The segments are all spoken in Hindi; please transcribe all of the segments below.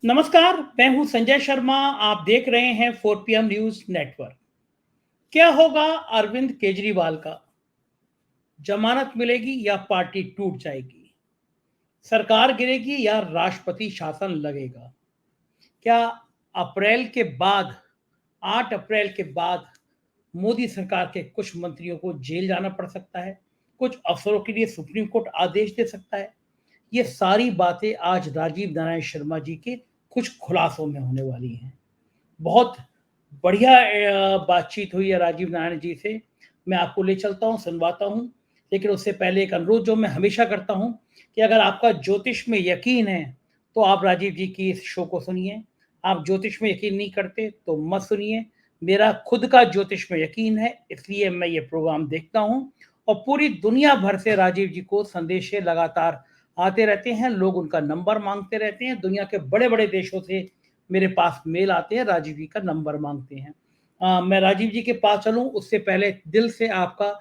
नमस्कार, मैं हूं संजय शर्मा। आप देख रहे हैं 4 PM न्यूज नेटवर्क। क्या होगा अरविंद केजरीवाल का? जमानत मिलेगी या पार्टी टूट जाएगी? सरकार गिरेगी या राष्ट्रपति शासन लगेगा? क्या अप्रैल के बाद 8 अप्रैल के बाद मोदी सरकार के कुछ मंत्रियों को जेल जाना पड़ सकता है? कुछ अफसरों के लिए सुप्रीम कोर्ट आदेश दे सकता है? ये सारी बातें आज राजीव नारायण शर्मा जी के कुछ खुलासों में होने वाली हैं। बहुत बढ़िया बातचीत हुई है राजीव नारायण जी से। मैं आपको ले चलता हूँ, सुनवाता हूँ। लेकिन उससे पहले एक अनुरोध जो मैं हमेशा करता हूँ कि अगर आपका ज्योतिष में यकीन है, तो आप राजीव जी की इस शो को सुनिए। आप ज्योतिष में यकीन नहीं करते, तो मत सुनिए। मेरा खुद का ज्योतिष में यकीन है, इसलिए मैं ये प्रोग्राम देखता हूँ और पूरी दुनिया भर से राजीव जी को संदेशे लगातार आते रहते हैं। लोग उनका नंबर माँगते रहते हैं। दुनिया के बड़े-बड़े देशों से मेरे पास मेल आते हैं, राजीव जी का नंबर मांगते हैं। मैं राजीव जी के पास चलूं उससे पहले दिल से आपका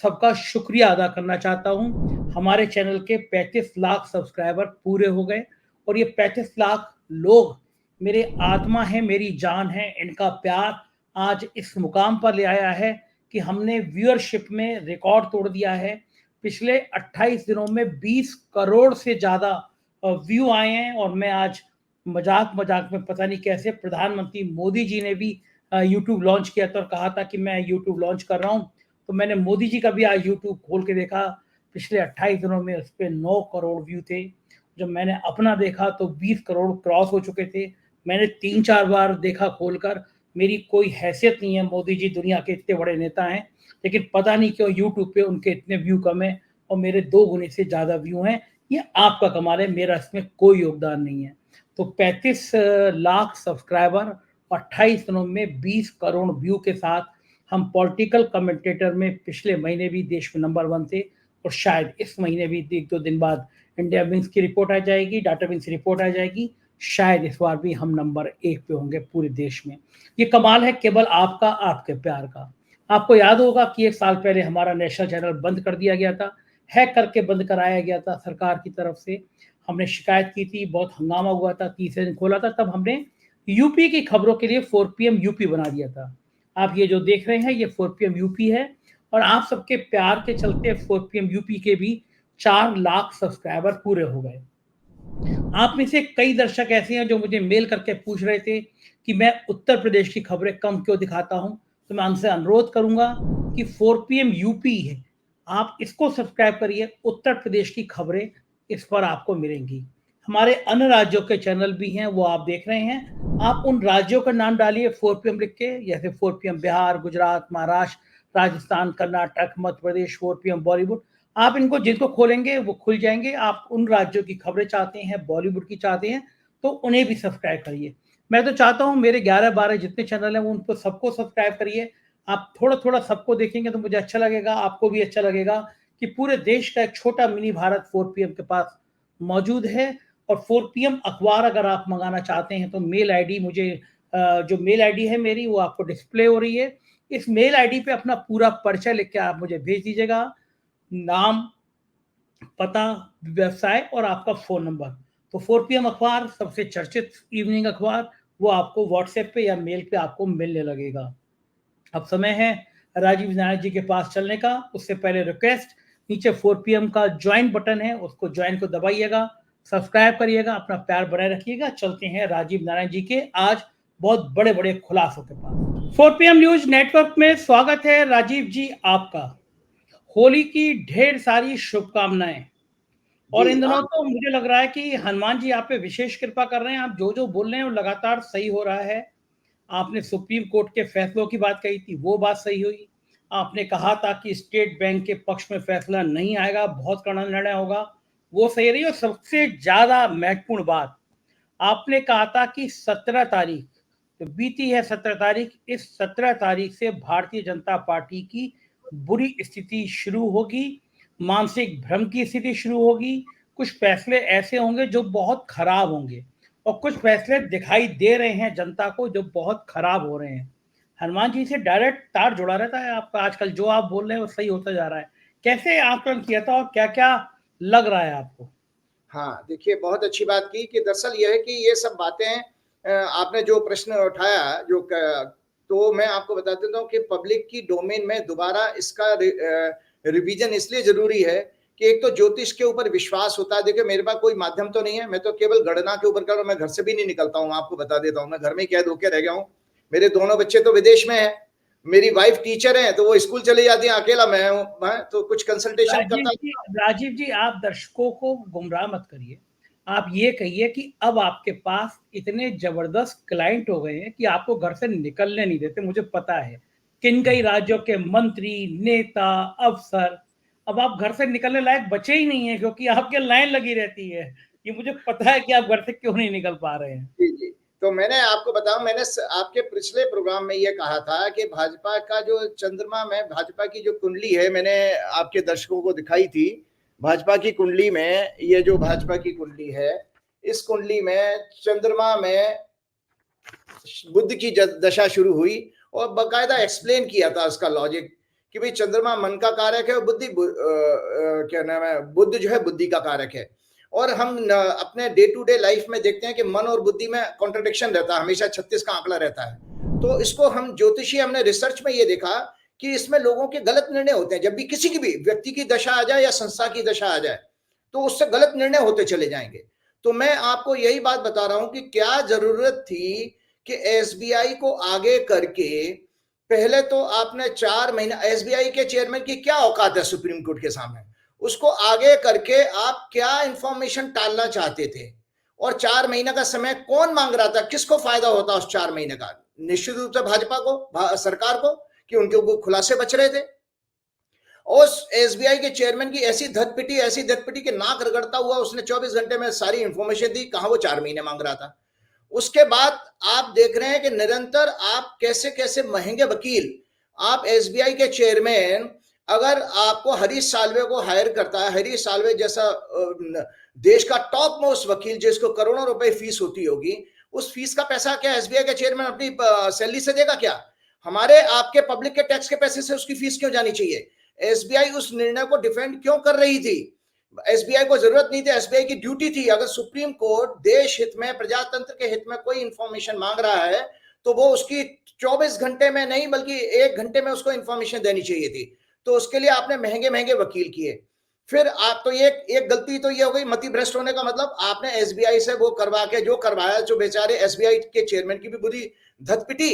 सबका शुक्रिया अदा करना चाहता हूं। हमारे चैनल के 35 लाख सब्सक्राइबर पूरे हो गए और ये 35 लाख लोग मेरे आत्मा है, मेरी जान है। इनका प्यार आज इस मुकाम पर ले आया है कि हमने व्यूअरशिप में रिकॉर्ड तोड़ दिया है। पिछले 28 दिनों में 20 करोड़ से ज़्यादा व्यू आए हैं और मैं आज मजाक मजाक में पता नहीं कैसे प्रधानमंत्री मोदी जी ने भी यूट्यूब लॉन्च किया था और कहा था कि मैं यूट्यूब लॉन्च कर रहा हूँ। तो मैंने मोदी जी का भी आज यूट्यूब खोल के देखा। पिछले 28 दिनों में उस पर 9 करोड़ व्यू थे। जब मैंने अपना देखा तो 20 करोड़ क्रॉस हो चुके थे। मैंने 3-4 बार देखा खोलकर। मेरी कोई हैसियत नहीं है, मोदी जी दुनिया के इतने बड़े नेता हैं, लेकिन पता नहीं क्यों यूट्यूब पे उनके इतने व्यू कम है और मेरे 2 गुने से ज़्यादा व्यू हैं। ये आपका कमाल है, मेरा इसमें कोई योगदान नहीं है। तो 35 लाख सब्सक्राइबर, 28 दिनों में 20 करोड़ व्यू के साथ हम पॉलिटिकल कमेंटेटर में पिछले महीने भी देश में नंबर 1 थे और शायद इस महीने भी 1-2 दिन बाद इंडिया विंग्स की रिपोर्ट आ जाएगी, डाटा विंग्स की रिपोर्ट आ जाएगी। शायद इस बार भी हम नंबर 1 पे होंगे पूरे देश में। ये कमाल है केवल आपका, आपके प्यार का। आपको याद होगा कि 1 साल पहले हमारा नेशनल चैनल बंद कर दिया गया था, हैक करके बंद कराया गया था सरकार की तरफ से। हमने शिकायत की थी, बहुत हंगामा हुआ था, तीसरे दिन खोला था। तब हमने यूपी की खबरों के लिए 4 PM यूपी बना दिया था। आप ये जो देख रहे हैं ये 4 PM यूपी है और आप सबके प्यार के चलते 4 PM यूपी के भी 4 लाख सब्सक्राइबर पूरे हो गए। आप में से कई दर्शक ऐसे हैं जो मुझे मेल करके पूछ रहे थे कि मैं उत्तर प्रदेश की खबरें कम क्यों दिखाता हूं। तो मैं उनसे अनुरोध करूंगा कि 4 PM यूपी है, आप इसको सब्सक्राइब करिए। उत्तर प्रदेश की खबरें इस पर आपको मिलेंगी। हमारे अन्य राज्यों के चैनल भी हैं, वो आप देख रहे हैं। आप उन राज्यों का नाम डालिए 4 PM लिख के, जैसे 4 PM बिहार, गुजरात, महाराष्ट्र, राजस्थान, कर्नाटक, मध्य प्रदेश, 4 PM बॉलीवुड। आप इनको जिनको खोलेंगे वो खुल जाएंगे। आप उन राज्यों की खबरें चाहते हैं, बॉलीवुड की चाहते हैं, तो उन्हें भी सब्सक्राइब करिए। मैं तो चाहता हूं मेरे 11-12 जितने चैनल हैं वो उनको सबको सब्सक्राइब करिए। आप थोड़ा थोड़ा सबको देखेंगे तो मुझे अच्छा लगेगा, आपको भी अच्छा लगेगा कि पूरे देश का एक छोटा मिनी भारत 4 PM के पास मौजूद है। और 4 PM अखबार अगर आप मंगाना चाहते हैं तो मेल आईडी मुझे जो मेल आईडी है मेरी वो आपको डिस्प्ले हो रही है। इस मेल आईडी पे अपना पूरा परिचय लिख के आप मुझे भेज दीजिएगा। नाम, पता, व्यवसाय और आपका फ़ोन नंबर। तो 4 PM अखबार सबसे चर्चित इवनिंग अखबार, वो आपको व्हाट्सएप पे या मेल पे आपको मिलने लगेगा। अब समय है राजीव नारायण जी के पास चलने का। उससे पहले रिक्वेस्ट, नीचे 4 PM का ज्वाइन बटन है, उसको ज्वाइन को दबाइएगा, सब्सक्राइब करिएगा, अपना प्यार बनाए रखिएगा। चलते हैं राजीव नारायण जी के आज बहुत बड़े-बड़े खुलासों के पास। 4 PM न्यूज़ नेटवर्क में स्वागत है राजीव जी आपका। होली की ढेर सारी शुभकामनाएँ। और जी इन दिनों तो मुझे लग रहा है कि हनुमान जी आप पे विशेष कृपा कर रहे हैं। आप जो-जो बोल रहे हैं वो लगातार सही हो रहा है। आपने सुप्रीम कोर्ट के फैसलों की बात कही थी, वो बात सही हुई। आपने कहा था कि स्टेट बैंक के पक्ष में फैसला नहीं आएगा, बहुत कड़ा निर्णय होगा, वो सही रही। और सबसे ज़्यादा महत्वपूर्ण बात, आपने कहा था कि 17 तारीख, तो बीती है 17 तारीख, इस 17 तारीख से भारतीय जनता पार्टी की बुरी स्थिति शुरू होगी, मानसिक भ्रम की स्थिति शुरू होगी। कुछ फैसले ऐसे होंगे जो बहुत खराब होंगे और कुछ फैसले दिखाई दे रहे हैं जनता को जो बहुत खराब हो रहे हैं। हनुमान जी से डायरेक्ट तार जुड़ा रहता है आपका। आजकल जो आप बोल रहे हैं वो सही होता जा रहा है। कैसे आकलन किया था और क्या-क्या लग रहा है आपको? हाँ, देखिए बहुत अच्छी बात की कि दरअसल ये है कि ये सब बातें आपने जो प्रश्न उठाया तो मैं आपको बता देता हूँ कि पब्लिक की डोमेन में दोबारा इसका रिवीजन इसलिए जरूरी है कि एक तो ज्योतिष के ऊपर विश्वास होता है। देखिए मेरे पास कोई माध्यम तो नहीं है, मैं तो केवल गणना के ऊपर कर रहा हूँ, मैं घर से भी नहीं निकलता हूँ, आपको बता देता हूँ, मैं घर में कैद होकर रह गया हूँ। मेरे दोनों बच्चे तो विदेश में है, मेरी वाइफ टीचर है तो वो स्कूल चली जाती है, अकेला मैं हूँ, तो कुछ कंसल्टेशन करता। राजीव जी, आप दर्शकों को गुमराह मत करिए। आप ये कहिए कि अब आपके पास इतने जबरदस्त क्लाइंट हो गए हैं कि आपको घर से निकलने नहीं देते। मुझे पता है किन कई राज्यों के मंत्री, नेता, अफसर, अब आप घर से निकलने लायक बचे ही नहीं है क्योंकि आपके लाइन लगी रहती है। ये मुझे पता है कि आप घर से क्यों नहीं निकल पा रहे हैं। जी जी, तो मैंने आपको बताऊं, मैंने आपके पिछले प्रोग्राम में ये कहा था कि भाजपा का जो चंद्रमा में भाजपा की जो कुंडली है, मैंने आपके दर्शकों को दिखाई थी। भाजपा की कुंडली में, ये जो भाजपा की कुंडली है, इस कुंडली में चंद्रमा में बुद्ध की दशा शुरू हुई और बकायदा एक्सप्लेन किया था उसका लॉजिक कि भाई चंद्रमा मन का कारक है और क्या नाम है, बुद्ध जो है बुद्धि का कारक है। और हम अपने डे टू डे लाइफ में देखते हैं कि मन और बुद्धि में कॉन्ट्रडिक्शन रहता है, हमेशा 36 का आंकड़ा रहता है। तो इसको हम ज्योतिषी, हमने रिसर्च में ये देखा कि इसमें लोगों के गलत निर्णय होते हैं। जब भी किसी की भी व्यक्ति की दशा आ जाए या संस्था की दशा आ जाए तो उससे गलत निर्णय होते चले जाएंगे। तो मैं आपको यही बात बता रहा हूं कि क्या जरूरत थी कि एसबीआई को आगे करके, पहले तो आपने 4 महीना, एसबीआई के चेयरमैन की क्या औकात है सुप्रीम कोर्ट के सामने, उसको आगे करके आप क्या इंफॉर्मेशन टालना चाहते थे? और 4 महीने का समय कौन मांग रहा था? किसको फायदा होता उस 4 महीने का? निश्चित रूप से भाजपा को, सरकार को, कि उनके खुलासे बच रहे थे। और एसबीआई के चेयरमैन की ऐसी धत पिटी कि नाक रगड़ता हुआ उसने 24 घंटे में सारी इंफॉर्मेशन दी, कहां वो 4 महीने मांग रहा था। उसके बाद आप देख रहे हैं कि निरंतर आप कैसे कैसे महंगे वकील, आप एसबीआई के चेयरमैन, अगर आपको हरीश साल्वे को हायर करता है, हरीश साल्वे जैसा देश का टॉप मोस्ट वकील जिसको करोड़ों रुपए फीस होती होगी, उस फीस का पैसा क्या एसबीआई का चेयरमैन अपनी सैलरी से देगा क्या? हमारे आपके पब्लिक के टैक्स के पैसे से उसकी फीस क्यों जानी चाहिए? एसबीआई उस निर्णय को डिफेंड क्यों कर रही थी? एसबीआई को जरूरत नहीं थी, एसबीआई की ड्यूटी थी। अगर सुप्रीम कोर्ट देश हित में, प्रजातंत्र के हित में कोई इंफॉर्मेशन मांग रहा है तो वो उसकी 24 घंटे में नहीं बल्कि 1 घंटे में उसको इंफॉर्मेशन देनी चाहिए थी। तो उसके लिए आपने महंगे महंगे वकील किए। फिर आप तो ये एक गलती तो ये हो गई, मति भ्रष्ट होने का मतलब आपने एसबीआई से वो करवा के जो करवाया, जो बेचारे एसबीआई के चेयरमैन की भी बुरी धत पिटी,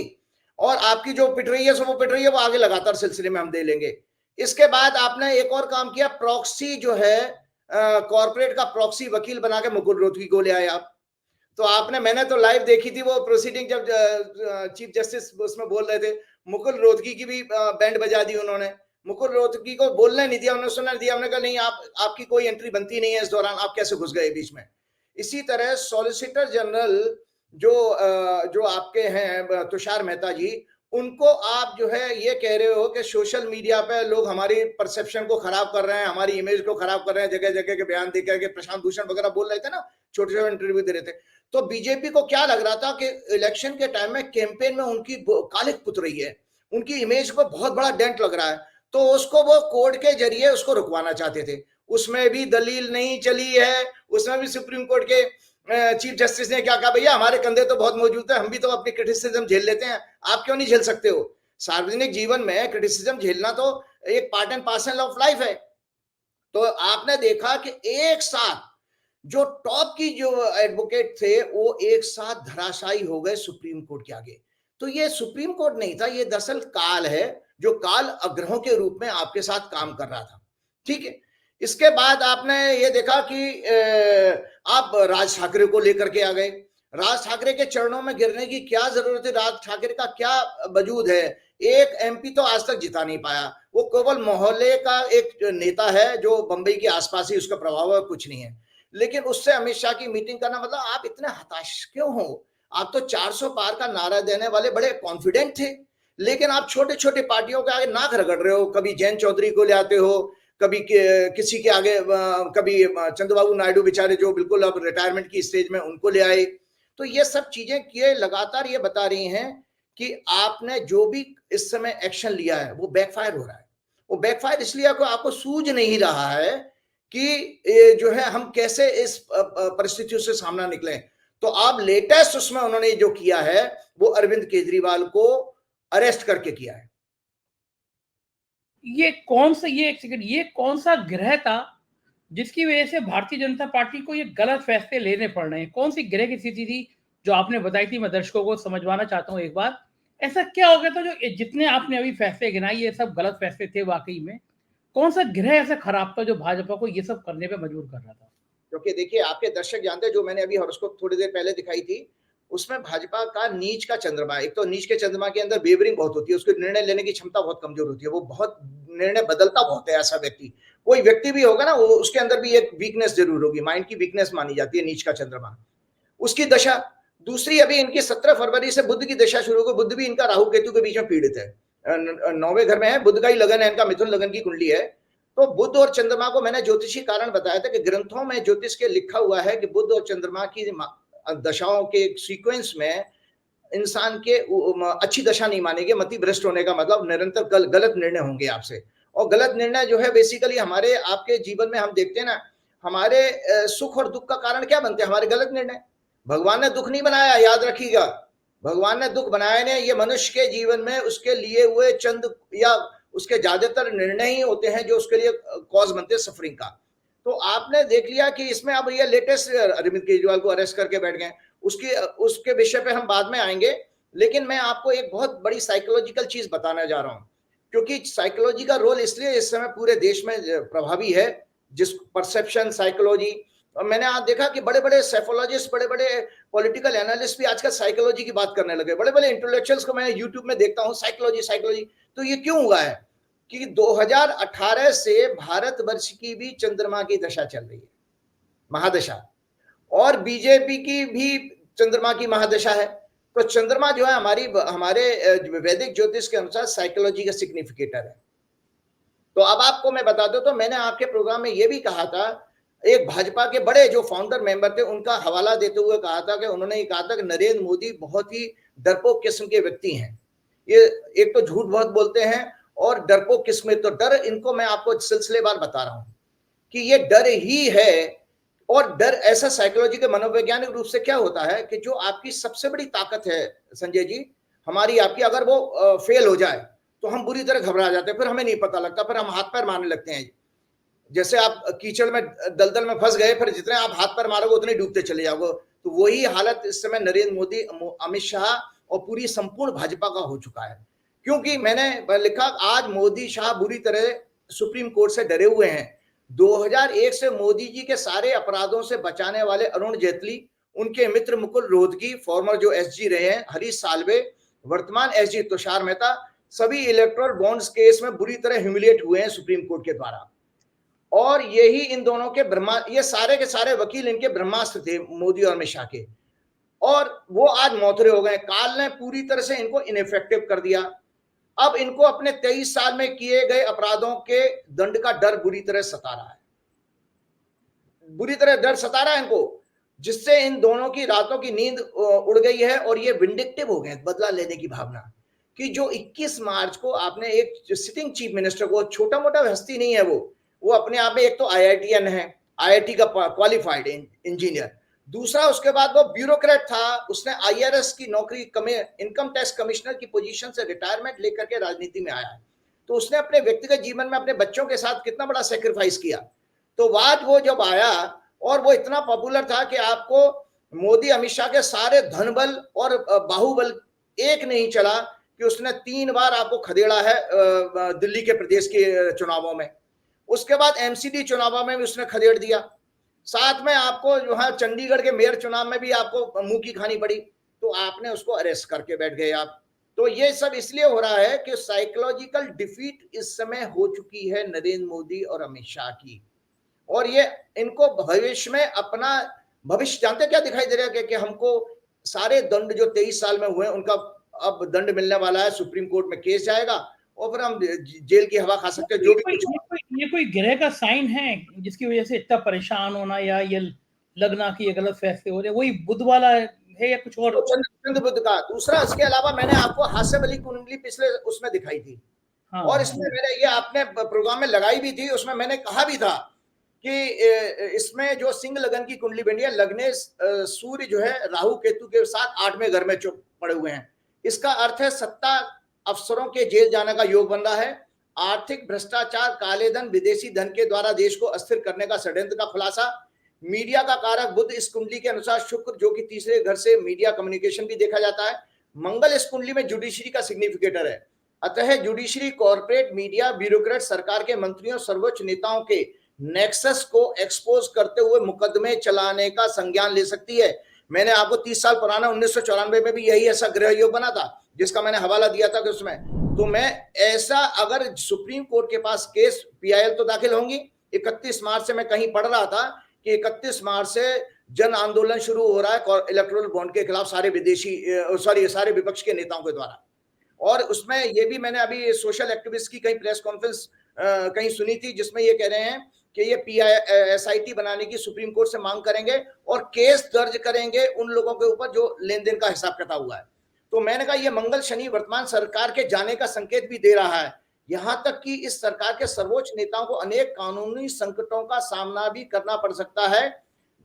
और आपकी जो पिट रही है सो वो पिट रही है, वो आगे लगातार सिलसिले में हम दे लेंगे। इसके बाद आपने एक और काम किया, प्रॉक्सी जो है, कॉर्पोरेट का प्रॉक्सी वकील बना के मुकुल रोहतगी को ले आए आप। तो आपने, मैंने तो लाइव देखी थी वो प्रोसीडिंग, जब चीफ जस्टिस उसमें बोल रहे थे, मुकुल रोहतगी की भी बैंड बजा दी उन्होंने। मुकुल रोहतगी को बोलने नहीं दिया, उन्होंने सुनने दिया। हमने कहा नहीं, आपकी कोई एंट्री बनती नहीं है इस दौरान, आप कैसे घुस गए बीच में? इसी तरह सॉलिसिटर जनरल जो आपके हैं तुषार मेहता जी, उनको आप जो है ये कह रहे हो कि सोशल मीडिया पे लोग हमारी परसेप्शन को खराब कर रहे हैं, हमारी इमेज को खराब कर रहे हैं, जगह जगह के बयान देकर के प्रशांत भूषण वगैरह बोल रहे थे ना, छोटे छोटे इंटरव्यू दे रहे थे। तो बीजेपी को क्या लग रहा था कि इलेक्शन के टाइम में कैंपेन में उनकी कालिक पुत रही है, उनकी इमेज पर बहुत बड़ा डेंट लग रहा है, तो उसको वो कोर्ट के जरिए उसको रुकवाना चाहते थे। उसमें भी दलील नहीं चली है, उसमें भी सुप्रीम कोर्ट के चीफ जस्टिस ने क्या कहा, भैया हमारे कंधे तो बहुत मौजूद है, हम भी तो अपनी क्रिटिसिज्म झेल लेते हैं, आप क्यों नहीं झेल सकते हो? सार्वजनिक जीवन में क्रिटिसिज्म झेलना तो एक part and parcel of life है। तो आपने देखा कि एक साथ जो टॉप की जो एडवोकेट थे वो एक साथ धराशायी हो गए सुप्रीम कोर्ट के आगे। तो ये सुप्रीम कोर्ट नहीं था, ये दरअसल काल है, जो काल अग्रहों के रूप में आपके साथ काम कर रहा था। ठीक है। इसके बाद आपने ये देखा कि आप राज ठाकरे को लेकर के आ गए। राज ठाकरे के चरणों में गिरने की क्या जरूरत है? राज ठाकरे का क्या वजूद है? एक एमपी तो आज तक जिता नहीं पाया, वो केवल मोहल्ले का एक नेता है जो बंबई के आसपास ही उसका प्रभाव है, कुछ नहीं है। लेकिन उससे अमित शाह की मीटिंग करना, मतलब आप इतने हताश क्यों हो? आप तो 400 पार का नारा देने वाले बड़े कॉन्फिडेंट थे, लेकिन आप छोटे छोटे पार्टियों के आगे नाक रगड़ रहे हो। कभी जयंत चौधरी को ले आते हो, कभी किसी के आगे, कभी चंद्रबाबू नायडू बेचारे जो बिल्कुल अब रिटायरमेंट की स्टेज में, उनको ले आए। तो ये सब चीजें किए लगातार ये बता रही हैं कि आपने जो भी इस समय एक्शन लिया है वो बैकफायर हो रहा है। वो बैकफायर इसलिए आपको सूझ नहीं रहा है कि जो है हम कैसे इस परिस्थितियों से सामना निकलें। तो अब लेटेस्ट उसमें उन्होंने जो किया है वो अरविंद केजरीवाल को अरेस्ट करके किया है। ये एक सेकंड, ये कौन सा ग्रह था जिसकी वजह से भारतीय जनता पार्टी को ये गलत फैसले लेने पड़ रहे हैं? कौन सी ग्रह की स्थिति थी जो आपने बताई थी? मैं दर्शकों को समझवाना चाहता हूँ एक बार। ऐसा क्या हो गया था जो जितने आपने अभी फैसले गिनाए ये सब गलत फैसले थे वाकई में? कौन सा ग्रह ऐसा खराब था जो भाजपा को ये सब करने पे मजबूर कर रहा था? क्योंकि देखिए आपके दर्शक जानते हैं, जो मैंने अभी हॉरोस्कोप थोड़ी देर पहले दिखाई थी, उसमें भाजपा का नीच का चंद्रमा, एक तो नीच के चंद्रमा के अंदर वेवरिंग बहुत होती है, उसके निर्णय लेने की क्षमता बहुत कमजोर होती है, वो बहुत निर्णय बदलता बहुत है। ऐसा व्यक्ति, कोई व्यक्ति भी होगा ना, वो उसके अंदर भी एक वीकनेस जरूर होगी, माइंड की वीकनेस मानी जाती है नीच का चंद्रमा, उसकी दशा। दूसरी, अभी इनकी 17 फरवरी से बुध की दशा शुरू होगी। बुध भी इनका राहु केतु के बीच में पीड़ित है, 9वें घर में है, बुध का ही लगन है इनका, मिथुन लगन की कुंडली है। तो बुध और चंद्रमा को मैंने ज्योतिषी कारण बताया था कि ग्रंथों में ज्योतिष के लिखा हुआ है कि बुध और चंद्रमा की दशाओं के सीक्वेंस में इंसान के अच्छी दशा नहीं मानेंगे। मति भ्रष्ट होने का मतलब निरंतर गलत निर्णय होंगे आपसे, और गलत निर्णय जो है बेसिकली हमारे आपके जीवन में हम देखते हैं ना, हमारे सुख और दुख का कारण क्या बनते हैं? हमारे गलत निर्णय। भगवान ने दुख नहीं बनाया, याद रखिएगा, भगवान ने दुख बनाए ने, ये मनुष्य के जीवन में उसके लिए हुए चंद या उसके ज्यादातर निर्णय ही होते हैं जो उसके लिए कॉज बनते हैं सफरिंग का। तो आपने देख लिया कि इसमें अब ये लेटेस्ट अरविंद केजरीवाल को अरेस्ट करके बैठ गए, उसके विषय पे हम बाद में आएंगे। लेकिन मैं आपको एक बहुत बड़ी साइकोलॉजिकल चीज बताने जा रहा हूं, क्योंकि साइकोलॉजी का रोल इसलिए इस समय पूरे देश में प्रभावी है, जिस परसेप्शन साइकोलॉजी। और मैंने आज देखा कि बड़े बड़े साइकोलॉजिस्ट, बड़े बड़े पॉलिटिकल एनालिस्ट भी आजकल साइकोलॉजी की बात करने लगे। बड़े बड़े इंटेलेक्चुअल्स को मैं यूट्यूब में देखता हूँ, साइकोलॉजी साइकोलॉजी। तो ये क्यों हुआ है कि 2018 से भारतवर्ष की भी चंद्रमा की दशा चल रही है, महादशा, और बीजेपी की भी चंद्रमा की महादशा है। तो चंद्रमा जो है हमारे वैदिक ज्योतिष के अनुसार साइकोलॉजी का सिग्निफिकेटर है। तो अब आपको मैं बता दूं, तो मैंने आपके प्रोग्राम में यह भी कहा था, एक भाजपा के बड़े जो फाउंडर मेंबर थे उनका हवाला देते हुए कहा था कि उन्होंने ये कहा था कि नरेंद्र मोदी बहुत ही डरपोक किस्म के व्यक्ति हैं। ये एक तो झूठ बहुत बोलते हैं और डरपोक किस्म, तो डर इनको मैं आपको सिलसिलेवार बता रहा हूं कि ये डर ही है। और डर ऐसा साइकोलॉजी के मनोवैज्ञानिक रूप से क्या होता है कि जो आपकी सबसे बड़ी ताकत है संजय जी, हमारी आपकी, अगर वो फेल हो जाए तो हम बुरी तरह घबरा जाते हैं, फिर हमें नहीं पता लगता, फिर हम हाथ पैर मारने लगते हैं। जैसे आप कीचड़ में दलदल में फंस गए, फिर जितने आप हाथ पैर मारोगे उतने डूबते चले जाओगे। तो वही हालत इस समय नरेंद्र मोदी, अमित शाह और पूरी संपूर्ण भाजपा का हो चुका है। क्योंकि मैंने लिखा, आज मोदी शाह बुरी तरह सुप्रीम कोर्ट से डरे हुए हैं। 2001 से मोदी जी के सारे अपराधों से बचाने वाले अरुण जेटली, उनके मित्र मुकुल रोहतगी, फॉर्मर जो एसजी रहे हैं हरीश साल्वे, वर्तमान एसजी तुषार मेहता, सभी इलेक्टोरल बॉन्ड्स केस में बुरी तरह ह्यूमिलिएट हुए हैं सुप्रीम कोर्ट के द्वारा। और यही इन दोनों के ये सारे के सारे वकील इनके ब्रह्मास्त्र थे, मोदी और अमित शाह के, और वो आज मौथरे हो गए। काल ने पूरी तरह से इनको इनइफेक्टिव कर दिया। अब इनको अपने 23 साल में किए गए अपराधों के दंड का डर बुरी तरह सता रहा है, बुरी तरह डर सता रहा है इनको, जिससे इन दोनों की रातों की नींद उड़ गई है और ये विंडिक्टिव हो गए, बदला लेने की भावना। कि जो 21 मार्च को आपने एक सिटिंग चीफ मिनिस्टर को, छोटा मोटा हस्ती नहीं है वो अपने आप में एक तो IITN है, IIT का क्वालिफाइड इंजीनियर, दूसरा उसके बाद वो ब्यूरोक्रेट था, उसने IRS की नौकरी, इनकम टैक्स कमिश्नर की पोजीशन से रिटायरमेंट लेकर के राजनीति में आया है। तो उसने अपने व्यक्तिगत जीवन में अपने बच्चों के साथ कितना बड़ा सेक्रीफाइस किया। तो आज वो जब आया और वो इतना पॉपुलर था कि आपको मोदी अमित शाह के सारे धनबल और बाहुबल एक नहीं चला कि उसने 3 बार आपको खदेड़ा है दिल्ली के प्रदेश के चुनावों में, उसके बाद MCD चुनावों में भी उसने खदेड़ दिया, साथ में आपको जो है चंडीगढ़ के मेयर चुनाव में भी आपको मुंह की खानी पड़ी, तो आपने उसको अरेस्ट करके बैठ गए आप। तो ये सब इसलिए हो रहा है कि साइकोलॉजिकल डिफीट इस समय हो चुकी है नरेंद्र मोदी और अमित शाह की, और ये इनको भविष्य में अपना भविष्य जानते क्या दिखाई दे रहा है कि हमको सारे दंड जो 23 साल में हुए उनका अब दंड मिलने वाला है, सुप्रीम कोर्ट में केस जाएगा और फिर हम जेल की हवा खा सकते हैं। जो भी ये कोई ग्रह का साइन है जिसकी वजह से इतना परेशान होना या ये लगना कि ये गलत फैसले हो रहे, वही बुध वाला है या कुछ और? चंद्र बुध का। दूसरा, इसके अलावा मैंने आपको हास्य बली कुंडली पिछले उसमें दिखाई थी, हाँ, और इसमें मैंने ये आपने प्रोग्राम में लगाई भी थी, उसमें मैंने कहा भी था कि इसमें जो सिंह लगन की कुंडली बनी है, लगने सूर्य जो है राहु केतु के साथ 8वें घर में चुप पड़े हुए हैं। इसका अर्थ है सत्ता अफसरों के जेल जाने का योग बन रहा है। आर्थिक भ्रष्टाचार, काले धन, विदेशी धन के द्वारा देश को अस्थिर करने का षड्यंत्र का खुलासा। मीडिया का कारक बुध इस कुंडली के अनुसार शुक्र, जो कि तीसरे घर से मीडिया कम्युनिकेशन भी देखा जाता है। मंगल इस कुंडली में जुडिशरी का सिग्निफिकेटर है। अतः जुडिशरी, कॉर्पोरेट, मीडिया, ब्यूरोक्रेट, सरकार के मंत्रियों, सर्वोच्च नेताओं के नेक्सस को एक्सपोज करते हुए मुकदमे चलाने का संज्ञान ले सकती है। मैंने आपको 30 साल पुराना 1994 में भी यही ऐसा ग्रह योग बना था, जिसका मैंने हवाला दिया था कि उसमें तो मैं ऐसा, अगर सुप्रीम कोर्ट के पास केस, पीआईएल तो दाखिल होंगी। 31 मार्च से मैं कहीं पढ़ रहा था कि 31 मार्च से जन आंदोलन शुरू हो रहा है इलेक्टोरल बॉन्ड के खिलाफ सारे विपक्ष के नेताओं के द्वारा। और उसमें ये भी मैंने अभी सोशल एक्टिविस्ट की कहीं प्रेस कॉन्फ्रेंस कहीं सुनी थी, जिसमें ये कह रहे हैं कि ये SIT बनाने की सुप्रीम कोर्ट से मांग करेंगे और केस दर्ज करेंगे उन लोगों के ऊपर जो लेन देन का हिसाब किताब हुआ है। तो मैंने कहा ये मंगल शनि वर्तमान सरकार के जाने का संकेत भी दे रहा है। यहां तक कि इस सरकार के सर्वोच्च नेताओं को अनेक कानूनी संकटों का सामना भी करना पड़ सकता है।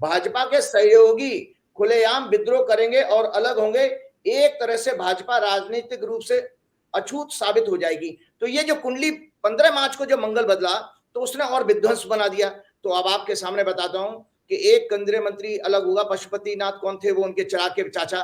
भाजपा के सहयोगी खुलेआम विद्रोह करेंगे और अलग होंगे। एक तरह से भाजपा राजनीतिक रूप से अछूत साबित हो जाएगी। तो ये जो कुंडली 15 मार्च को जो मंगल बदला, तो उसने और विध्वंस बना दिया। तो अब आपके सामने बताता हूं कि एक केंद्रीय मंत्री अलग हुआ, पशुपतिनाथ कौन थे, वो उनके चिराग के चाचा,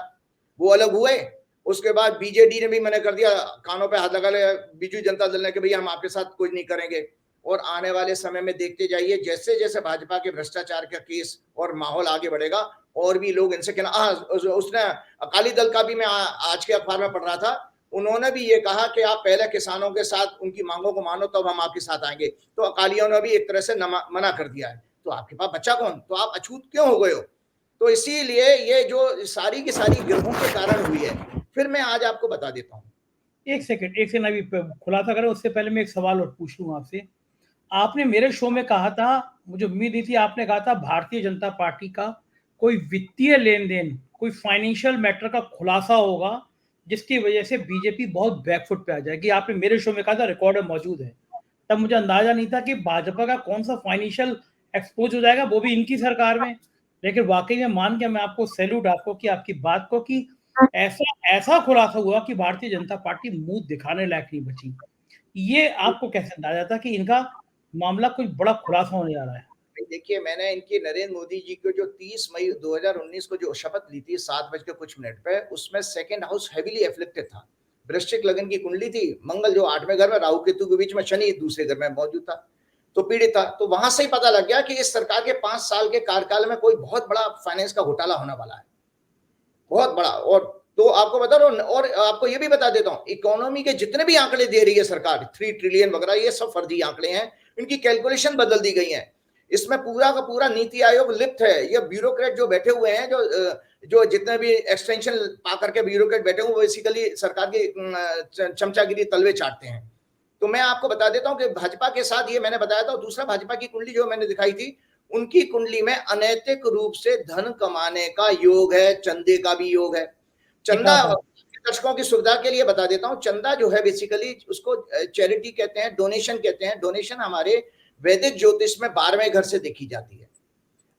वो अलग हुए। उसके बाद बीजेडी ने भी मना कर दिया, कानों पे हाथ लगा लिया बीजू जनता दल ने कि भैया हम आपके साथ कुछ नहीं करेंगे। और आने वाले समय में देखते जाइए, जैसे जैसे भाजपा के भ्रष्टाचार का केस और माहौल आगे बढ़ेगा, और भी लोग इनसे कहना। उसने अकाली दल का भी मैं आज के अखबार में पढ़ रहा था, उन्होंने भी ये कहा कि आप पहले किसानों के साथ उनकी मांगों को मानो, तब हम आपके साथ आएंगे। तो अकालियों ने भी एक तरह से मना कर दिया है। तो आपके पास बच्चा कौन, तो आप अछूत क्यों हो गए हो? तो इसीलिए ये जो सारी की सारी गिरोहों के कारण हुई है। फिर मैं आज आपको बता देता हूँ। एक सेकंड अभी खुलासा करें, उससे पहले मैं एक सवाल और पूछ लूँ आपसे। आपने मेरे शो में कहा था, मुझे उम्मीद नहीं थी, आपने कहा था भारतीय जनता पार्टी का कोई वित्तीय लेन देन, कोई फाइनेंशियल मैटर का खुलासा होगा जिसकी वजह से बीजेपी बहुत बैकफुट पे आ जाएगी। आपने मेरे शो में कहा था, रिकॉर्ड में मौजूद है। तब मुझे अंदाजा नहीं था कि भाजपा का कौन सा फाइनेंशियल एक्सपोज हो जाएगा, वो भी इनकी सरकार में। लेकिन वाकई में मान के मैं आपको सैल्यूट आपको कि आपकी बात को कि ऐसा खुलासा हुआ कि भारतीय जनता पार्टी मुंह दिखाने लायक नहीं बची। ये आपको कैसे अंदाजा था कि इनका मामला कुछ बड़ा खुलासा होने जा रहा है? देखिए, मैंने इनकी नरेंद्र मोदी जी को जो 30 मई 2019 को जो शपथ ली थी 7 बज के कुछ मिनट पे, उसमें सेकंड हाउस हेवीली एफ्लिक्टेड था। वृश्चिक लगन की कुंडली थी, मंगल जो 8वें घर में, राहु केतु के बीच में, शनि दूसरे घर में मौजूद था, तो पीड़ित था। तो वहां से ही पता लग गया कि इस सरकार के 5 साल के कार्यकाल में कोई बहुत बड़ा फाइनेंस का घोटाला होने वाला है, बहुत बड़ा। और तो आपको बता रहा हूँ, और आपको ये भी बता देता हूँ, इकोनॉमी के जितने भी आंकड़े दे रही है सरकार, 3 ट्रिलियन वगैरह, ये सब फर्जी आंकड़े हैं। इनकी कैलकुलेशन बदल दी गई है। इसमें पूरा का पूरा नीति आयोग लिप्त है। ये ब्यूरोक्रेट जो बैठे हुए हैं, जो जितने भी एक्सटेंशन पा करके ब्यूरोक्रेट बैठे हुए, बेसिकली सरकार की चमचागिरी तलवे चाटते हैं। तो मैं आपको बता देता हूं कि भाजपा के साथ ये मैंने बताया था। दूसरा, भाजपा की कुंडली जो मैंने दिखाई थी, उनकी कुंडली में अनैतिक रूप से धन कमाने का योग है, चंदे का भी योग है। चंदा, दर्शकों की सुविधा के लिए बता देता हूं, चंदा जो है बेसिकली उसको चैरिटी कहते हैं, डोनेशन कहते हैं। डोनेशन हमारे वैदिक ज्योतिष में 12वें घर से देखी जाती है।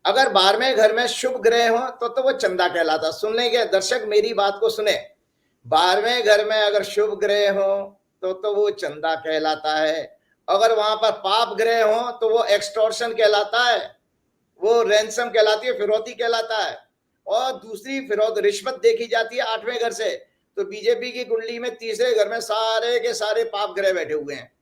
अगर 12वें घर में शुभ ग्रह हो तो वो चंदा कहलाता। सुनने के दर्शक मेरी बात को सुने, 12वें घर में अगर शुभ ग्रह हो तो वो चंदा कहलाता है। अगर वहां पर पाप ग्रह हो तो वो एक्सटॉर्शन कहलाता है, वो रैंसम कहलाती है, फिरौती कहलाता है। और दूसरी फिरौत रिश्वत देखी जाती है 8वें घर से। तो बीजेपी की कुंडली में तीसरे घर में सारे के सारे पाप ग्रह बैठे हुए हैं।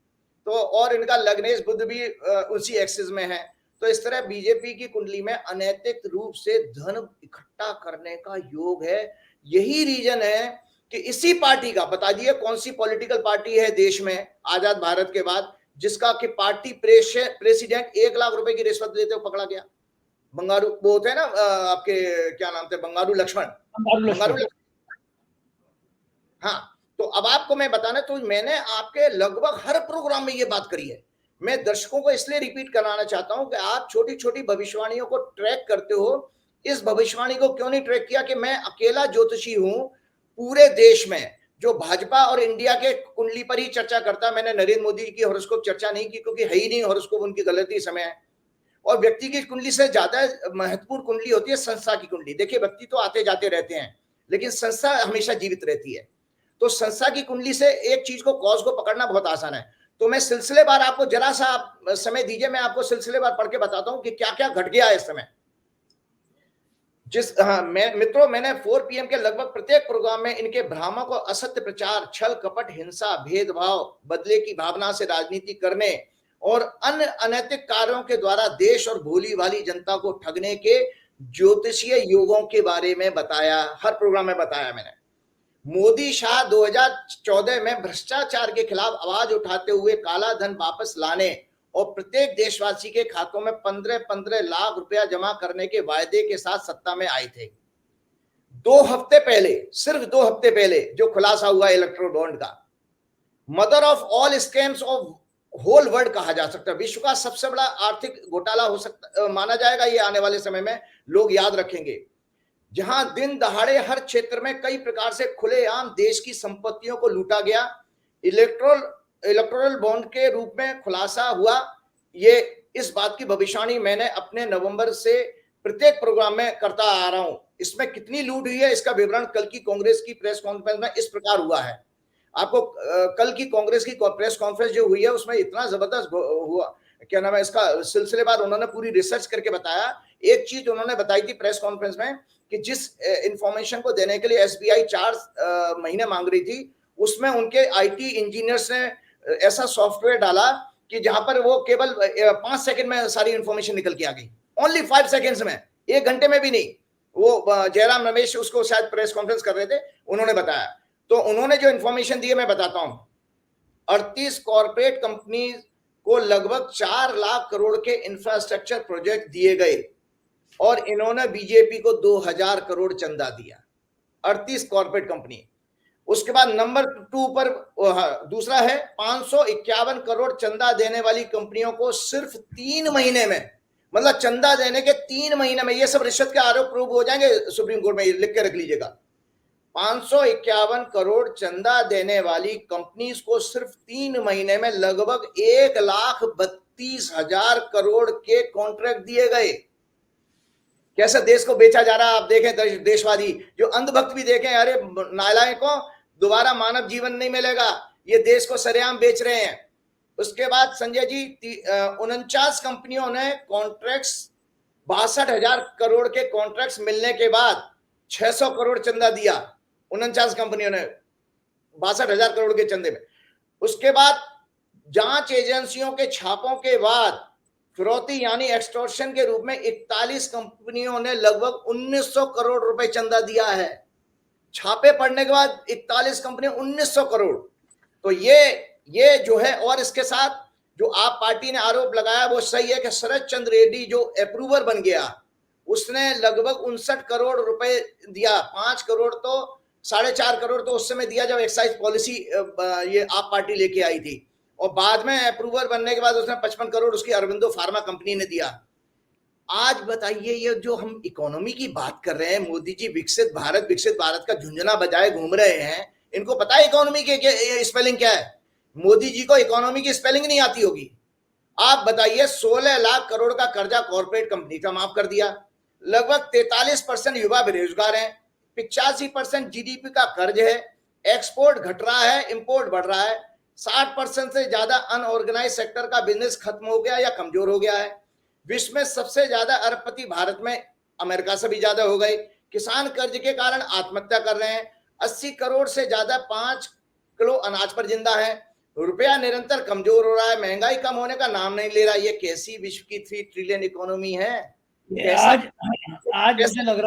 तो और इनका लग्नेश बुध भी उसी एक्सिस में है। तो इस तरह बीजेपी की कुंडली में अनैतिक रूप से धन इकट्ठा करने का योग है। यही रीजन है कि इसी पार्टी का, बता दिए कौन सी पॉलिटिकल पार्टी है देश में आजाद भारत के बाद जिसका कि पार्टी प्रेसिडेंट 1 लाख रुपए की रिश्वत लेते हुए पकड़ा गया? बंगारू, वो होते हैं ना आपके, क्या नाम थे, बंगारू लक्ष्मण। हाँ, तो अब आपको मैं बताना, तो मैंने आपके लगभग हर प्रोग्राम में ये बात करी है। मैं दर्शकों को इसलिए रिपीट कराना चाहता हूं कि आप छोटी छोटी भविष्यवाणियों को ट्रैक करते हो। इस भविष्यवाणी को क्यों नहीं ट्रैक किया कि मैं अकेला ज्योतिषी हूं पूरे देश में जो भाजपा और इंडिया के कुंडली पर ही चर्चा करता। मैंने नरेंद्र मोदी की हॉरोस्कोप चर्चा नहीं की, क्योंकि है ही नहीं हॉरोस्कोप, उनकी गलती समय है। और व्यक्ति की कुंडली से ज्यादा महत्वपूर्ण कुंडली होती है संस्था की कुंडली। देखिए, व्यक्ति तो आते जाते रहते हैं, लेकिन संस्था हमेशा जीवित रहती है। तो संस्था की कुंडली से एक चीज को, कॉज को पकड़ना बहुत आसान है। तो मैं सिलसिलेवार, आपको जरा सा आप समय दीजिए, मैं आपको सिलसिलेवार पढ़ के बताता हूं कि क्या क्या घट गया है इस समय। मित्रों, मैंने 4 PM के लगभग प्रत्येक प्रोग्राम में इनके भ्रामक और असत्य प्रचार, छल कपट, हिंसा, भेदभाव, बदले की भावना से राजनीति करने और अन्य अनैतिक कार्यों के द्वारा देश और भोली भाली जनता को ठगने के ज्योतिषीय योगों के बारे में बताया। हर प्रोग्राम में बताया मैंने। मोदी शाह 2014 में भ्रष्टाचार के खिलाफ आवाज उठाते हुए काला धन वापस लाने और प्रत्येक देशवासी के खातों में 15-15 लाख रुपया जमा करने के वायदे के साथ सत्ता में आए थे। 2 हफ्ते पहले, सिर्फ 2 हफ्ते पहले जो खुलासा हुआ इलेक्ट्रो बॉन्ड का, mother of all scams of whole world कहा जा सकता है। विश्व का सबसे बड़ा आर्थिक घोटाला हो सकता माना जाएगा ये। आने वाले समय में लोग याद रखेंगे, जहां दिन दहाड़े हर क्षेत्र में कई प्रकार से खुलेआम देश की संपत्तियों को लूटा गया। इलेक्टोरल बॉन्ड के रूप में खुलासा हुआ। ये इस बात की भविष्यवाणी मैंने अपने नवंबर से प्रत्येक प्रोग्राम में करता आ रहा हूं। इसमें कितनी लूट हुई है इसका विवरण कल की कांग्रेस की प्रेस कॉन्फ्रेंस में इस प्रकार हुआ है। आपको कल की कांग्रेस की प्रेस कॉन्फ्रेंस जो हुई है उसमें इतना जबरदस्त हुआ, क्या नाम है इसका, सिलसिलेवार उन्होंने पूरी रिसर्च करके बताया। एक चीज उन्होंने बताई थी प्रेस कॉन्फ्रेंस में कि जिस इंफॉर्मेशन को देने के लिए SBI 4 महीने मांग रही थी, उसमें उनके IT इंजीनियर्स ने ऐसा सॉफ्टवेयर डाला कि जहां पर वो केवल 5 सेकंड में सारी इंफॉर्मेशन निकल के आ गई। ओनली 5 सेकंड्स में, 1 घंटे में भी नहीं। वो जयराम रमेश उसको शायद प्रेस कॉन्फ्रेंस कर रहे थे, उन्होंने बताया। तो उन्होंने जो इंफॉर्मेशन दी है मैं बताता हूं। 38 कॉर्पोरेट कंपनी को लगभग 4 लाख करोड़ के इंफ्रास्ट्रक्चर प्रोजेक्ट दिए गए और इन्होंने बीजेपी को 2000 करोड़ चंदा दिया। 38 कॉर्पोरेट कंपनी। उसके बाद नंबर 2 पर दूसरा है 551 करोड़ चंदा देने वाली कंपनियों को सिर्फ 3 महीने में, मतलब चंदा देने के 3 महीने में, ये सब रिश्वत के आरोप प्रूव हो जाएंगे सुप्रीम कोर्ट में, लिख के रख लीजिएगा। 551 करोड़ चंदा देने वाली कंपनीज को सिर्फ 3 महीने में लगभग 1,32,000 करोड़ के कॉन्ट्रैक्ट दिए गए। कैसे देश को बेचा जा रहा है आप देखें। देशवादी जो अंधभक्त भी देखें, अरे नालायकों, दोबारा मानव जीवन नहीं मिलेगा, ये देश को सरेआम बेच रहे हैं। उसके बाद संजय जी 49 कंपनियों ने कॉन्ट्रैक्ट्स, 62,000 करोड़ के कॉन्ट्रैक्ट्स मिलने के बाद 600 करोड़ चंदा दिया। 49 कंपनियों ने 62,000 करोड़ के चंदे में। उसके बाद जांच एजेंसियों के छापों के बाद फिरौती यानी एक्सटॉर्शन के रूप में 41 कंपनियों ने लगभग 1900 करोड़ रुपए चंदा दिया है। छापे पड़ने के बाद 41 कंपनी 1900 करोड़। तो ये जो है, और इसके साथ जो आप पार्टी ने आरोप लगाया वो सही है कि शरद चंद्र रेड्डी जो अप्रूवर बन गया, उसने लगभग 59 करोड़ रुपए दिया। 5 करोड़ तो 4.5 करोड़ तो उस समय दिया जब एक्साइज पॉलिसी ये आप पार्टी लेके आई थी, और बाद में अप्रूवर बनने के बाद उसने 55 करोड़ उसकी अरविंदो फार्मा कंपनी ने दिया। आज बताइए, ये जो हम इकोनॉमी की बात कर रहे हैं, मोदी जी विकसित भारत का झुंझुना बजाए घूम रहे हैं, इनको पता है इकोनॉमी के स्पेलिंग क्या है? मोदी जी को इकोनॉमी की स्पेलिंग नहीं आती होगी। आप बताइए, 16 लाख करोड़ का कर्जा कॉर्पोरेट कंपनी का माफ कर दिया। लगभग 43% युवा बेरोजगार हैं। 85% GDP का कर्ज है। एक्सपोर्ट घट रहा है, इंपोर्ट बढ़ रहा है। 60% से ज्यादा अनऑर्गेनाइज सेक्टर का बिजनेस खत्म हो गया या कमजोर हो गया है। विश्व में सबसे ज्यादा अरबपति भारत में अमेरिका से भी ज्यादा हो गए। किसान कर्ज के कारण आत्महत्या कर रहे हैं। 80 करोड़ से ज्यादा 5 किलो अनाज पर जिंदा है। रुपया निरंतर कमजोर हो रहा है। महंगाई कम होने का नाम नहीं ले रहा। ये कैसी विश्व की 3 ट्रिलियन इकोनॉमी है? आज मुझे लग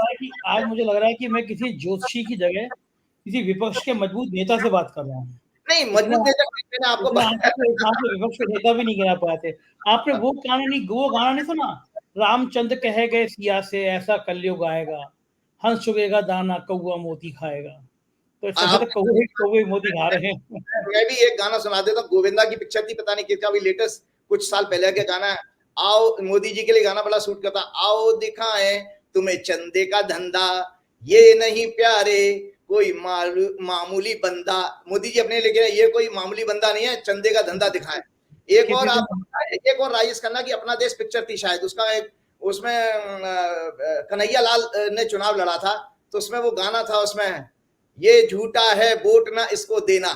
रहा है कि मैं किसी ज्योतिषी की जगह किसी विपक्ष के मजबूत नेता से बात कर रहा हूँ। नहीं, मजबूत नेता मैंने आपको विपक्ष के नेता भी नहीं गिना पाए थे। आपने वो गाना नहीं सुना? रामचंद्र कह गए सिया से, ऐसा कलयुग आएगा, हंस चुगेगा दाना, कौआ मोती खाएगा। तो इससे कौवे मोती खा रहे हैं। मैं भी एक गाना सुना देता हूँ। गोविंदा की पिक्चर थी, पता नहीं किसका, भी लेटेस्ट कुछ साल पहले का गाना है। आओ, मोदी जी के लिए गाना बड़ा सूट करता। आओ दिखाएं तुम्हें चंदे का धंधा, ये नहीं प्यारे कोई मामूली बंदा। मोदी जी अपने लेके, ये कोई मामूली बंदा नहीं है, चंदे का धंधा दिखाएं। एक और राजेश खन्ना की अपना देश पिक्चर थी शायद, उसका एक उसमें कन्हैया लाल ने चुनाव लड़ा था, तो उसमें वो गाना था, उसमें ये झूठा है वोट ना इसको देना,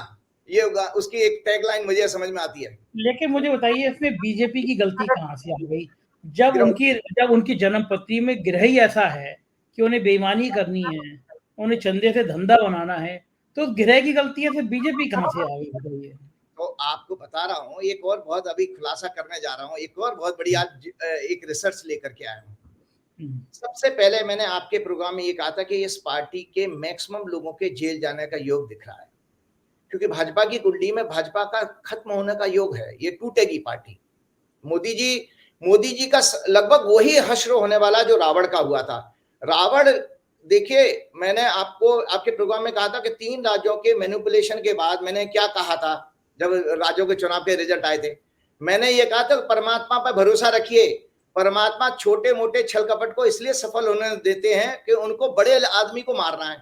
ये उसकी एक टैगलाइन मुझे समझ में आती है। लेकिन मुझे बताइए इसमें बीजेपी की गलती कहाँ से आ गई, जब उनकी जन्मपत्री में गिरह ही ऐसा है कि उन्हें बेईमानी करनी है, उन्हें चंदे से धंधा बनाना है, तो गिरह की गलती है, फिर बीजेपी कहाँ से आ गई बताइए। तो आपको बता रहा हूँ, एक और बहुत अभी खुलासा करने जा रहा हूँ, एक और बहुत बड़ी आज एक रिसर्च लेकर के आया हूँ। सबसे पहले मैंने आपके प्रोग्राम में ये कहा था कि इस पार्टी के मैक्सिमम लोगों के जेल जाने का योग दिख रहा है, क्योंकि भाजपा की कुंडली में भाजपा का खत्म होने का योग है, ये टूटेगी पार्टी। मोदी जी का लगभग वही हश्र होने वाला जो रावण का हुआ था। रावण, देखिए मैंने आपको आपके प्रोग्राम में कहा था कि 3 राज्यों के मैनिपुलेशन के बाद मैंने क्या कहा था, जब राज्यों के चुनाव के रिजल्ट आए थे, मैंने ये कहा था परमात्मा पर भरोसा रखिए, परमात्मा छोटे मोटे छल कपट को इसलिए सफल होने देते हैं कि उनको बड़े आदमी को मारना है,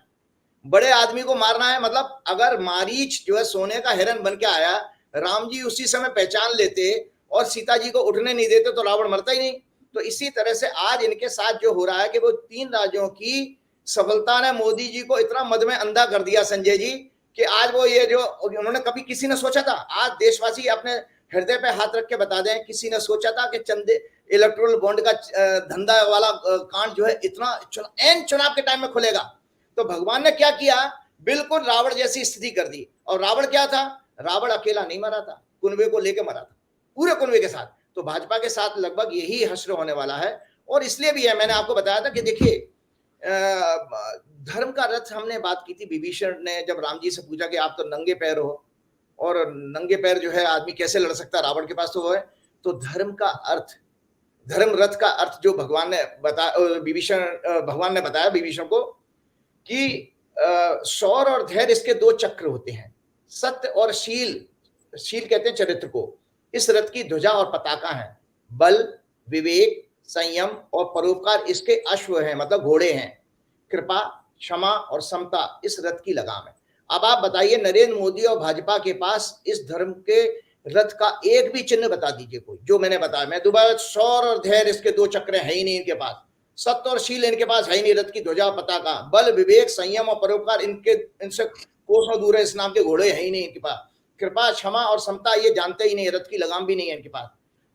बड़े आदमी को मारना है। मतलब अगर मारीच जो है सोने का हिरन बन के आया, राम जी उसी समय पहचान लेते और सीता जी को उठने नहीं देते तो रावण मरता ही नहीं। तो इसी तरह से आज इनके साथ जो हो रहा है कि वो 3 राज्यों की सफलता ने मोदी जी को इतना मद में अंधा कर दिया संजय जी, कि आज वो ये जो उन्होंने कभी किसी ने सोचा था, आज देशवासी अपने हृदय पे हाथ रख के बता दें, किसी ने सोचा था कि चंदे इलेक्ट्रोल बॉन्ड का धंधा वाला कांड जो है इतना एन चुनाव के टाइम में खुलेगा। तो भगवान ने क्या किया, बिल्कुल रावण जैसी स्थिति कर दी। और रावण क्या था, रावण अकेला नहीं मरा था, कुनबे को लेके मरा था, पूरे कुनबे के साथ। तो भाजपा के साथ लगभग यही हश्र होने वाला है। और इसलिए भी है, मैंने आपको बताया था कि देखिए धर्म का रथ, हमने बात की थी, विभीषण ने जब राम जी से पूछा कि आप तो नंगे पैर हो, और नंगे पैर जो है आदमी कैसे लड़ सकता, रावण के पास तो वो है। तो धर्म का अर्थ, धर्म रथ का अर्थ जो भगवान ने भगवान ने बताया विभीषण को कि शौर्य और धैर्य इसके 2 चक्र होते हैं, सत्य और शील, शील कहते हैं चरित्र को, इस रथ की ध्वजा और पताका है। बल, विवेक, संयम और परोपकार इसके अश्व हैं, मतलब घोड़े हैं। कृपा, क्षमा और समता इस रथ की लगाम है। अब आप बताइए, नरेंद्र मोदी और भाजपा के पास इस धर्म के रथ का एक भी चिन्ह बता दीजिए कोई, जो मैंने बताया। मैं दोबारा, शौर्य और धैर्य इसके 2 चक्र है ही नहीं इनके पास, सत्य और शील इनके पास है ही नहीं, रथ की ध्वजा पताका। बल, विवेक, संयम और परोपकार इनसे कोसों दूर है, इस नाम के घोड़े है ही नहीं इनके पास। कृपा, क्षमा और समता ये जानते ही नहीं, रथ की लगाम भी नहीं है इनके पास।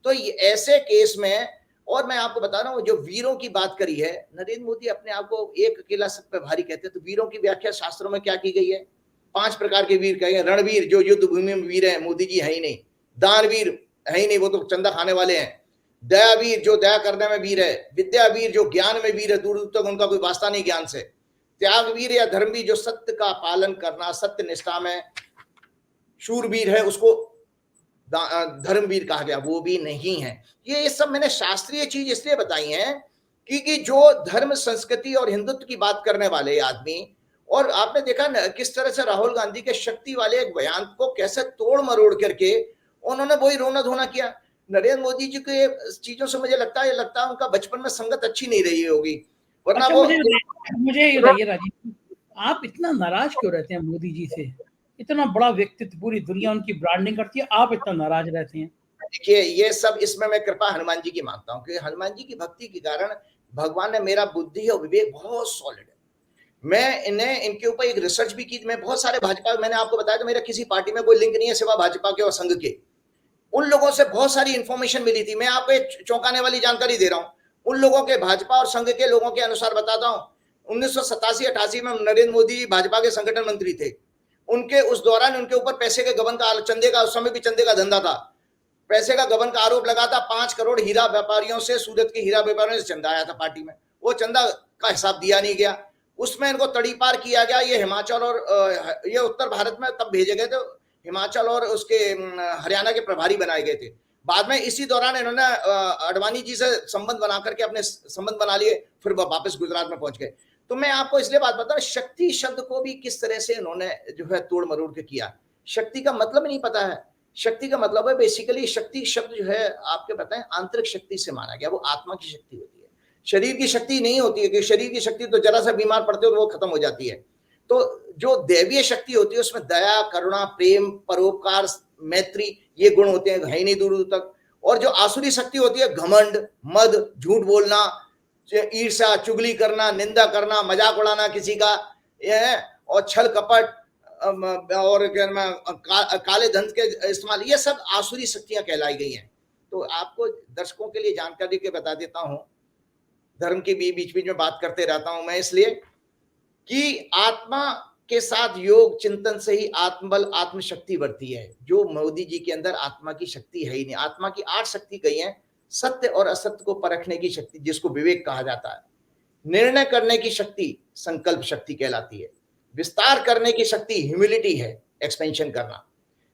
तो ऐसे केस में, और मैं आपको बता रहा हूँ, जो वीरों की बात करी है नरेंद्र मोदी, अपने आप को एक अकेला सब पे भारी कहते हैं, तो वीरों की व्याख्या शास्त्रों में क्या की गई है, 5 प्रकार के वीर कहे। रणवीर जो युद्ध भूमि में वीर है, मोदी जी है ही नहीं। दानवीर है ही नहीं, वो तो चंदा खाने वाले हैं। दयावीर जो दया करने में वीर है। विद्यावीर जो ज्ञान में वीर है, दूर दूर तक उनका कोई वास्ता नहीं ज्ञान से। त्यागवीर या धर्मवीर जो सत्य का पालन करना, सत्य निष्ठा में शूरवीर है, उसको धर्मवीर कहा गया, वो भी नहीं है। ये सब मैंने शास्त्रीय चीज इसलिए बताई है क्योंकि जो धर्म, संस्कृति और हिंदुत्व की बात करने वाले आदमी, और आपने देखा न किस तरह से राहुल गांधी के शक्ति वाले एक बयान को कैसे तोड़ मरोड़ करके उन्होंने वही रोना धोना किया। नरेंद्र मोदी जी के चीजों से मुझे लगता है उनका बचपन में संगत अच्छी नहीं रही होगी, वरना अच्छा, वो मुझे ये बताइए राजीव, आप इतना नाराज क्यों रहते हैं मोदी जी से? इतना बड़ा व्यक्तित्व, पूरी दुनिया उनकी ब्रांडिंग करती है, आप इतना नाराज रहते हैं? देखिए, ये सब, इसमें मैं कृपा हनुमान जी की मांगता हूँ कि हनुमान जी की भक्ति के कारण भगवान ने मेरा बुद्धि और विवेक बहुत सॉलिड है। मैं इनके ऊपर एक रिसर्च भी की। मैं बहुत सारे भाजपा, मैंने आपको बताया तो मेरा किसी पार्टी में कोई लिंक नहीं है सिवा भाजपा के और संघ के। उन लोगों से बहुत सारी इंफॉर्मेशन मिली थी। मैं आपको एक चौंकाने वाली जानकारी दे रहा हूँ। उन लोगों के, भाजपा और संघ के लोगों के अनुसार बताता हूँ, 1987-88 में नरेंद्र मोदी भाजपा के संगठन मंत्री थे। उनके उस दौरान उनके ऊपर पैसे के गबन का, चंदे का, उस समय भी चंदे का धंधा था, पैसे का गबन का आरोप लगा था। 5 करोड़ हीरा व्यापारियों से, सूरत के हीरा व्यापारियों से चंदा आया था पार्टी में, वो चंदा का हिसाब दिया नहीं गया, उसमें इनको तड़ीपार किया गया। ये हिमाचल और ये उत्तर भारत में तब भेजे गए थे, हिमाचल और उसके हरियाणा के प्रभारी बनाए गए थे। बाद में इसी दौरान इन्होंने अडवाणी जी से संबंध बना करके अपने संबंध बना लिए, फिर वापस गुजरात में पहुंच गए। तो मैं आपको इसलिए बात बता रहा, शक्ति शब्द को भी किस तरह से इन्होंने जो है तोड़ मरोड़ के किया। शक्ति का मतलब नहीं पता है। शक्ति का मतलब है बेसिकली, शक्ति शब्द जो है आपके बताएं आंतरिक शक्ति से माना गया, वो आत्मा की शक्ति होती है, शरीर की शक्ति नहीं होती है। कि शरीर की शक्ति तो जरा सा बीमार पड़ते हो तो वो खत्म हो जाती है। तो जो दैवीय शक्ति होती है उसमें दया, करुणा, प्रेम, परोपकार, मैत्री, ये गुण होते हैं, है ही नहीं दूर दूर तक। और जो आसुरी शक्ति होती है, घमंड, मद, झूठ बोलना, ईर्ष्या, चुगली करना, निंदा करना, मजाक उड़ाना किसी का, और छल कपट और काले धन के इस्तेमाल, ये सब आसुरी शक्तियां कहलाई गई हैं। तो आपको दर्शकों के लिए जानकारी के बता देता हूं, धर्म के भी बीच बीच में बात करते रहता हूं मैं, इसलिए कि आत्मा के साथ योग चिंतन से ही आत्मबल, आत्मशक्ति बढ़ती है। जो मोदी जी के अंदर आत्मा की शक्ति है ही नहीं। आत्मा की 8 शक्ति कही है। सत्य और असत्य को परखने की शक्ति, जिसको विवेक कहा जाता है। निर्णय करने की शक्ति संकल्प शक्ति कहलाती है। विस्तार करने की शक्ति ह्यूमिलिटी है, एक्सपेंशन करना।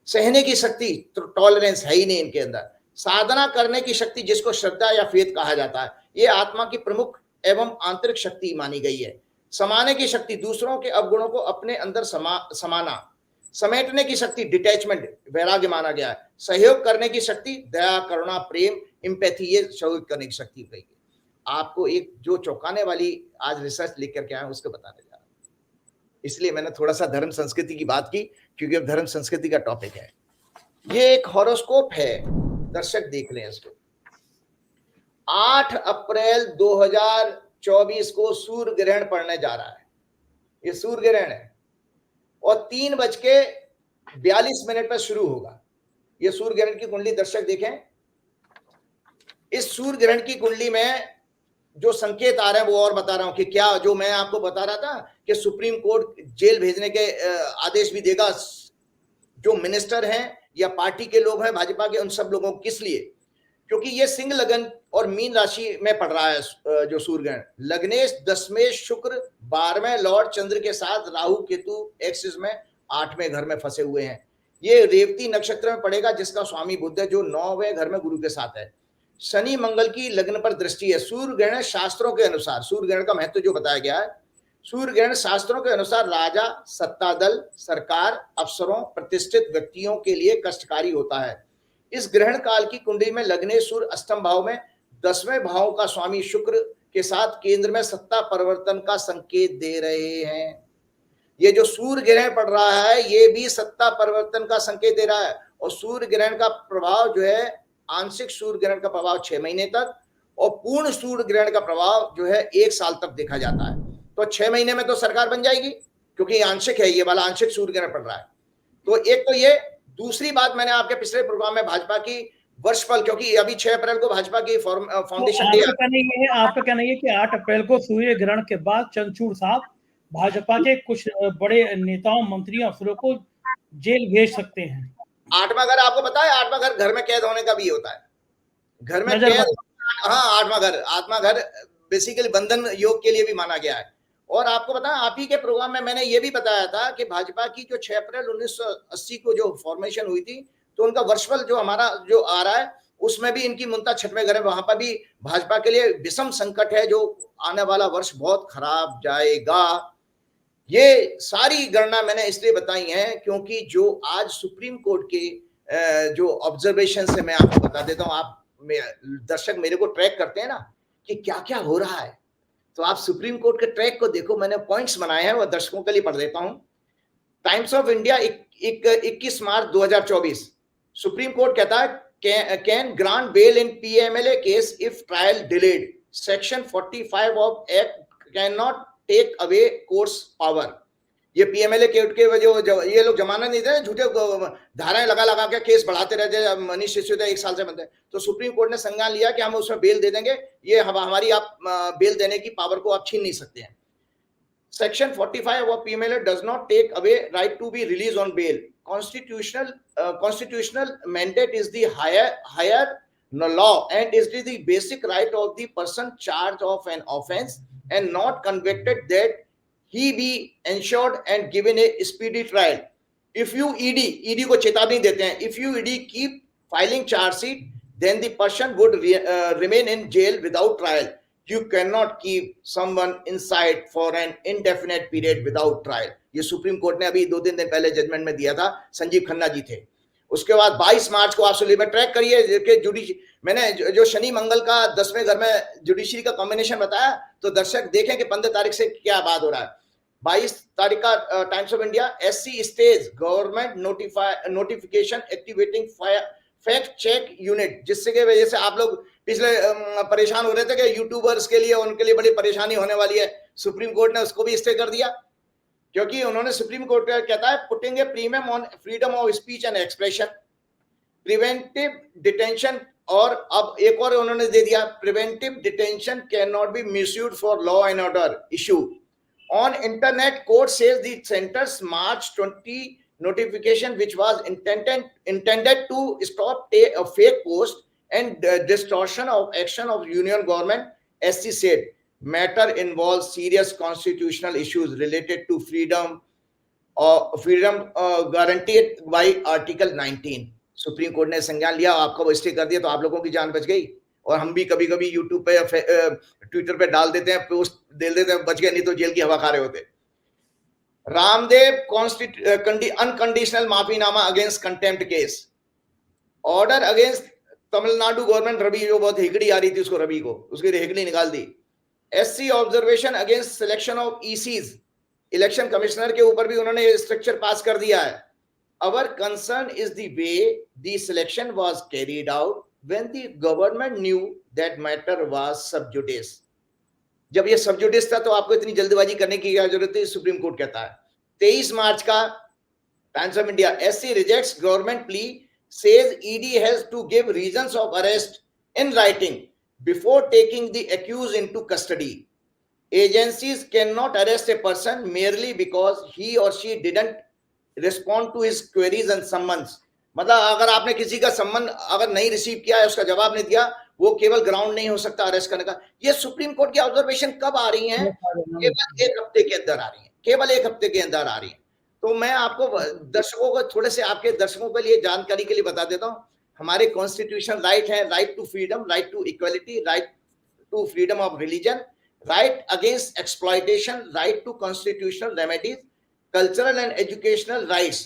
सहने की शक्ति टॉलरेंस है ही नहीं इनके अंदर। साधना करने की शक्ति, जिसको श्रद्धा या फेथ कहा जाता है, ये आत्मा की प्रमुख एवं आंतरिक शक्ति मानी गई है। समाने की शक्ति, दूसरों के अवगुणों को अपने अंदर समाना। समेटने की शक्ति, डिटैचमेंट, वैराग्य माना गया है। सहयोग करने की शक्ति, दया, करुणा, प्रेम, एम्पैथी, ये सहयोग करने की शक्ति कही गई। आपको एक जो चौंकाने वाली आज रिसर्च लेकर के आया उसको बताने जा रहा हूं। इसलिए मैंने थोड़ा सा धर्म संस्कृति की बात की, क्योंकि अब धर्म संस्कृति का टॉपिक है। ये एक हॉरोस्कोप है, दर्शक देख लें इसको। 8 अप्रैल 2024 को सूर्य ग्रहण पड़ने जा रहा है। ये सूर्य ग्रहण है और 3:42 पर शुरू होगा। ये सूर्य ग्रहण की कुंडली दर्शक देखें। इस सूर्य ग्रहण की कुंडली में जो संकेत आ रहे हैं वो और बता रहा हूं कि क्या, जो मैं आपको बता रहा था कि सुप्रीम कोर्ट जेल भेजने के आदेश भी देगा जो मिनिस्टर हैं या पार्टी के लोग हैं भाजपा के, उन सब लोगों को। किस लिए? क्योंकि ये सिंह लगन और मीन राशि में पड़ रहा है जो सूर्य ग्रहण। लग्नेश 10वें शुक्र 12वें लॉर्ड चंद्र के साथ राहु केतु एक्सिस में 8वें घर में फंसे हुए हैं। ये रेवती नक्षत्र में पड़ेगा, जिसका स्वामी बुध है, जो 9वें घर में गुरु के साथ है। शनि मंगल की लग्न पर दृष्टि है। सूर्य ग्रहण शास्त्रों के अनुसार, सूर्य ग्रहण का महत्व जो बताया गया है, सूर्य ग्रहण शास्त्रों के अनुसार राजा, सत्ता दल, सरकार, अफसरों, प्रतिष्ठित व्यक्तियों के लिए कष्टकारी होता है। इस ग्रहण काल की कुंडली में लग्नेश सूर्य अष्टम भाव में 10वें भाव का स्वामी शुक्र के साथ केंद्र में सत्ता परिवर्तन का संकेत दे रहे हैं। ये जो सूर्य ग्रहण पड़ रहा है, ये भी सत्ता परिवर्तन का संकेत दे रहा है। और सूर्य ग्रहण का प्रभाव जो है, आंशिक सूर्य ग्रहण का प्रभाव 6 महीने तक, और पूर्ण सूर्य ग्रहण का प्रभाव जो है 1 साल तक देखा जाता है। तो 6 महीने में तो सरकार बन जाएगी, क्योंकि आंशिक है, ये वाला आंशिक सूर्य ग्रहण पड़ रहा है। तो एक तो ये। दूसरी बात, मैंने आपके पिछले प्रोग्राम में भाजपा की वर्षफल, क्योंकि अभी 6 अप्रैल को भाजपा की फाउंडेशन डे। आपका कहना ये कि 8 अप्रैल को सूर्य ग्रहण के बाद चंद्रचूड़ साहब भाजपा के कुछ बड़े नेताओं, मंत्रियों, अफसरों को जेल भेज सकते हैं। 8वां घर आपको पता है, 8वां घर घर में कैद होने का भी होता है। घर में कैद, हाँ, 8वां घर बेसिकली बंधन योग के लिए भी माना गया है। और आपको पता है, आप ही के प्रोग्राम में मैंने ये भी बताया था कि भाजपा की जो 6 अप्रैल 1980 को जो फॉर्मेशन हुई थी, तो उनका वर्षफल जो हमारा जो आ रहा है, उसमें भी इनकी मुंता 6वें घर है। वहां पर भी भाजपा के लिए विषम संकट है, जो आने वाला वर्ष बहुत खराब जाएगा। ये सारी गणना मैंने इसलिए बताई है क्योंकि जो आज सुप्रीम कोर्ट के जो ऑब्जर्वेशन से मैं आपको बता देता हूं। आप दर्शक मेरे को ट्रैक करते हैं ना कि क्या क्या हो रहा है, तो आप सुप्रीम कोर्ट के ट्रैक को देखो। मैंने पॉइंट्स बनाए हैं, वो दर्शकों के लिए पढ़ देता हूं। Times of India 21 March 2024, Supreme Court कहता है can grant bail in PMLA case if trial delayed. Section 45 of act can not take away courts power. ये पीएमएलए के वजह ये लोग जमानत नहीं दे, झूठे धाराएं लगा के केस बढ़ाते रहते। मनीष सिसोदिया 1 साल से बंद है, तो सुप्रीम कोर्ट ने संज्ञान लिया कि हम उसमें बेल दे देंगे। ये हमारी आप बेल देने की पावर को आप छीन नहीं सकते हैं। Section 45 of PMLA does not take away right to be release on bail. Constitutional mandate is the higher law and is the basic right of the person charge of an offence and not convicted that he be ensured and given a speedy trial. If you ED को चेतावनी देते हैं, if you ED keep filing charge sheet, then the person would remain in jail without trial. You cannot keep someone inside for an indefinite period without trial. ये सुप्रीम कोर्ट ने अभी 2-3 दिन पहले जजमेंट में दिया था, संजीव खन्ना जी थे। उसके बाद 22 मार्च को आप सुनिए, में ट्रैक करिए कि मैंने जो शनि मंगल का 10वें घर में जुडिशरी का कॉम्बिनेशन बताया, तो दर्शक देखें कि 15 तारीख से क्या बात हो रहा है। 22 तारीख का Times of India, SC stays government notification activating fact check unit, जिससे के वजह से आप लोग पिछले परेशान हो रहे थे कि यूट्यूबर्स के लिए उनके लिए बड़ी परेशानी होने वाली है। सुप्रीम कोर्ट ने उसको भी स्टे कर दिया, क्योंकि उन्होंने सुप्रीम कोर्ट कहता है putting a premium on freedom of speech and expression, preventive detention, और अब एक और उन्होंने दे दिया, preventive detention can not be misused for law and order issue on internet. Court says the centres March 20 notification which was intended to stop a fake post and distortion of action of union government, SC said matter involves serious constitutional issues related to freedom guaranteed by Article 19। Supreme court ने संज्ञान लिया, आपको वो स्टे कर दिया, तो आप लोगों की जान बच गई। और हम भी कभी कभी यूट्यूब पे या ट्विटर पे डाल देते हैं, पोस्ट दे देते हैं, बच गए, नहीं तो जेल की हवा खा रहे होते। रामदेव अनकंडीशनल माफीनामा against contempt case, order against Tamil Nadu government, Ravi जो बहुत हिगड़ी आ रही थी उसको, रवि को उसकी हिगड़ी निकाल दी। SC observation against selection of ECs, election commissioner के ऊपर भी उन्होंने स्ट्रक्चर पास कर दिया है। Our concern is the way the selection was carried out when the government knew that matter was sub judice। जब ये सब जुडिस था तो आपको इतनी जल्दबाजी करने की क्या जरूरत है, सुप्रीम कोर्ट कहता है। 23 मार्च का Times of India, SC rejects government plea, says ED has to give reasons of arrest in writing before taking the accused into custody. Agencies can not arrest a person merely because he or she didn't respond to his queries and summons। मतलब अगर आपने किसी का सम्मन अगर नहीं रिसीव किया है, उसका जवाब नहीं दिया, वो केवल ग्राउंड नहीं हो सकता अरेस्ट करने का। ये सुप्रीम कोर्ट की ऑब्जर्वेशन कब आ रही हैं? केवल एक हफ्ते के अंदर आ रही है, केवल एक हफ्ते के अंदर आ रही है। तो मैं आपको दर्शकों को थोड़े से, आपके दर्शकों के लिए जानकारी के लिए बता देता हूँ। हमारे कॉन्स्टिट्यूशनल राइट है, right to freedom, right to equality, right to freedom of religion, right against exploitation, right to constitutional remedies, cultural and educational rights।